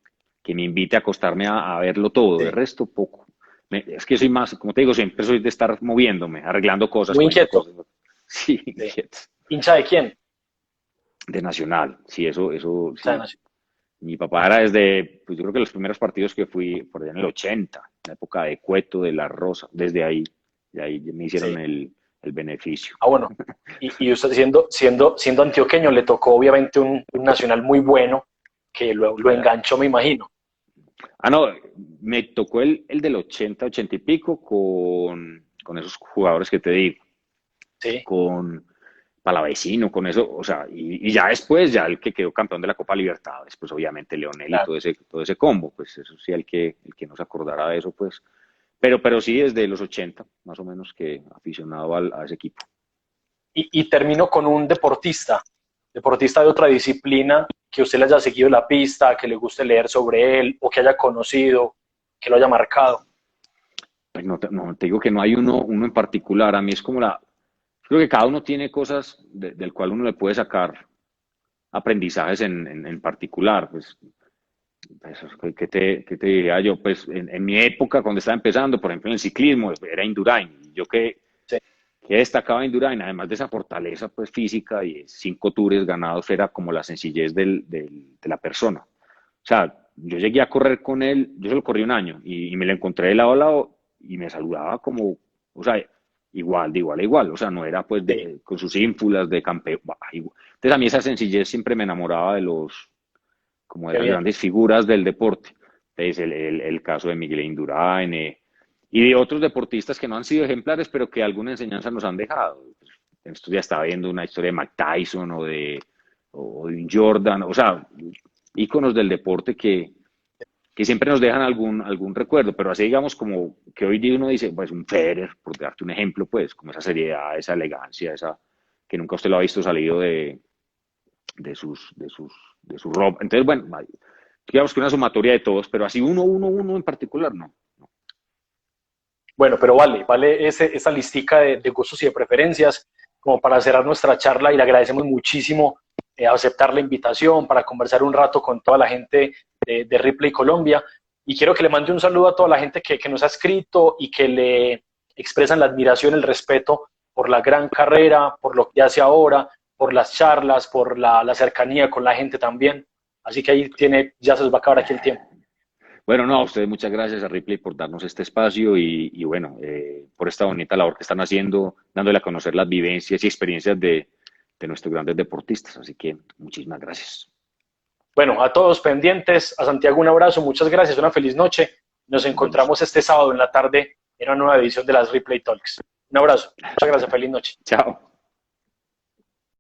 me invite a acostarme a verlo todo. De Sí. resto, poco. Es que soy más, como te digo, siempre soy de estar moviéndome, arreglando cosas, Muy poniendo inquieto. cosas. Sí, Sí. inquieto. ¿Hincha de quién? De Nacional, sí, eso, O sea, sí. Mi papá era desde, pues yo creo que los primeros partidos que fui por allá en el 80, en la época de Cueto, de La Rosa, desde ahí, de ahí me hicieron sí. el beneficio. Ah, bueno. Y usted siendo antioqueño, le tocó obviamente un nacional muy bueno que lo Claro. enganchó, me imagino. No, me tocó el del 80, 80 y pico con esos jugadores que te digo, Sí. con Palavecino, con eso, o sea, y ya después, ya el que quedó campeón de la Copa Libertadores, pues obviamente Leonel y Claro. todo ese combo, pues eso sí, el que no se acordara de eso, pues, pero sí desde los 80, más o menos, que aficionado a ese equipo. Y termino con un deportista de otra disciplina que usted le haya seguido la pista, que le guste leer sobre él o que haya conocido, que lo haya marcado. Pues no, te digo que no hay uno en particular, a mí es como creo que cada uno tiene cosas del cual uno le puede sacar aprendizajes en particular, pues, ¿qué te diría yo? Pues en mi época, cuando estaba empezando, por ejemplo, en el ciclismo, era Indurain. Yo Sí. que destacaba Indurain, además de esa fortaleza pues, física y 5 tours ganados, era como la sencillez de la persona. O sea, yo llegué a correr con él, yo solo corrí un año y me lo encontré de lado a lado y me saludaba como, o sea, igual, de igual a igual. O sea, no era pues Sí. con sus ínfulas de campeón. Entonces a mí esa sencillez siempre me enamoraba como de Qué las bien. grandes figuras del deporte. Entonces el caso de Miguel Indurain y de otros deportistas que no han sido ejemplares, pero que alguna enseñanza nos han dejado. Esto ya estaba viendo una historia de Mike Tyson o de Jordan, o sea, íconos del deporte que siempre nos dejan algún recuerdo, pero así digamos como que hoy día uno dice, pues un Federer, por darte un ejemplo, pues como esa seriedad, esa elegancia, esa que nunca usted lo ha visto salido de su ropa. Entonces, bueno, digamos que una sumatoria de todos, pero así uno en particular, no. Bueno, pero vale esa listica de gustos y de preferencias como para cerrar nuestra charla y le agradecemos muchísimo aceptar la invitación para conversar un rato con toda la gente de Ripley Colombia. Y quiero que le mande un saludo a toda la gente que nos ha escrito y que le expresan la admiración, el respeto por la gran carrera, por lo que hace ahora, por las charlas, por la cercanía con la gente también. Así que ahí ya se nos va a acabar aquí el tiempo. Bueno, no, a ustedes muchas gracias a Ripley por darnos este espacio y bueno, por esta bonita labor que están haciendo, dándole a conocer las vivencias y experiencias de nuestros grandes deportistas. Así que muchísimas gracias. Bueno, a todos pendientes, a Santiago un abrazo, muchas gracias, una feliz noche. Nos Nos vemos. encontramos este sábado en la tarde en una nueva edición de las Replay Talks. Un abrazo, muchas gracias, feliz noche. Chao.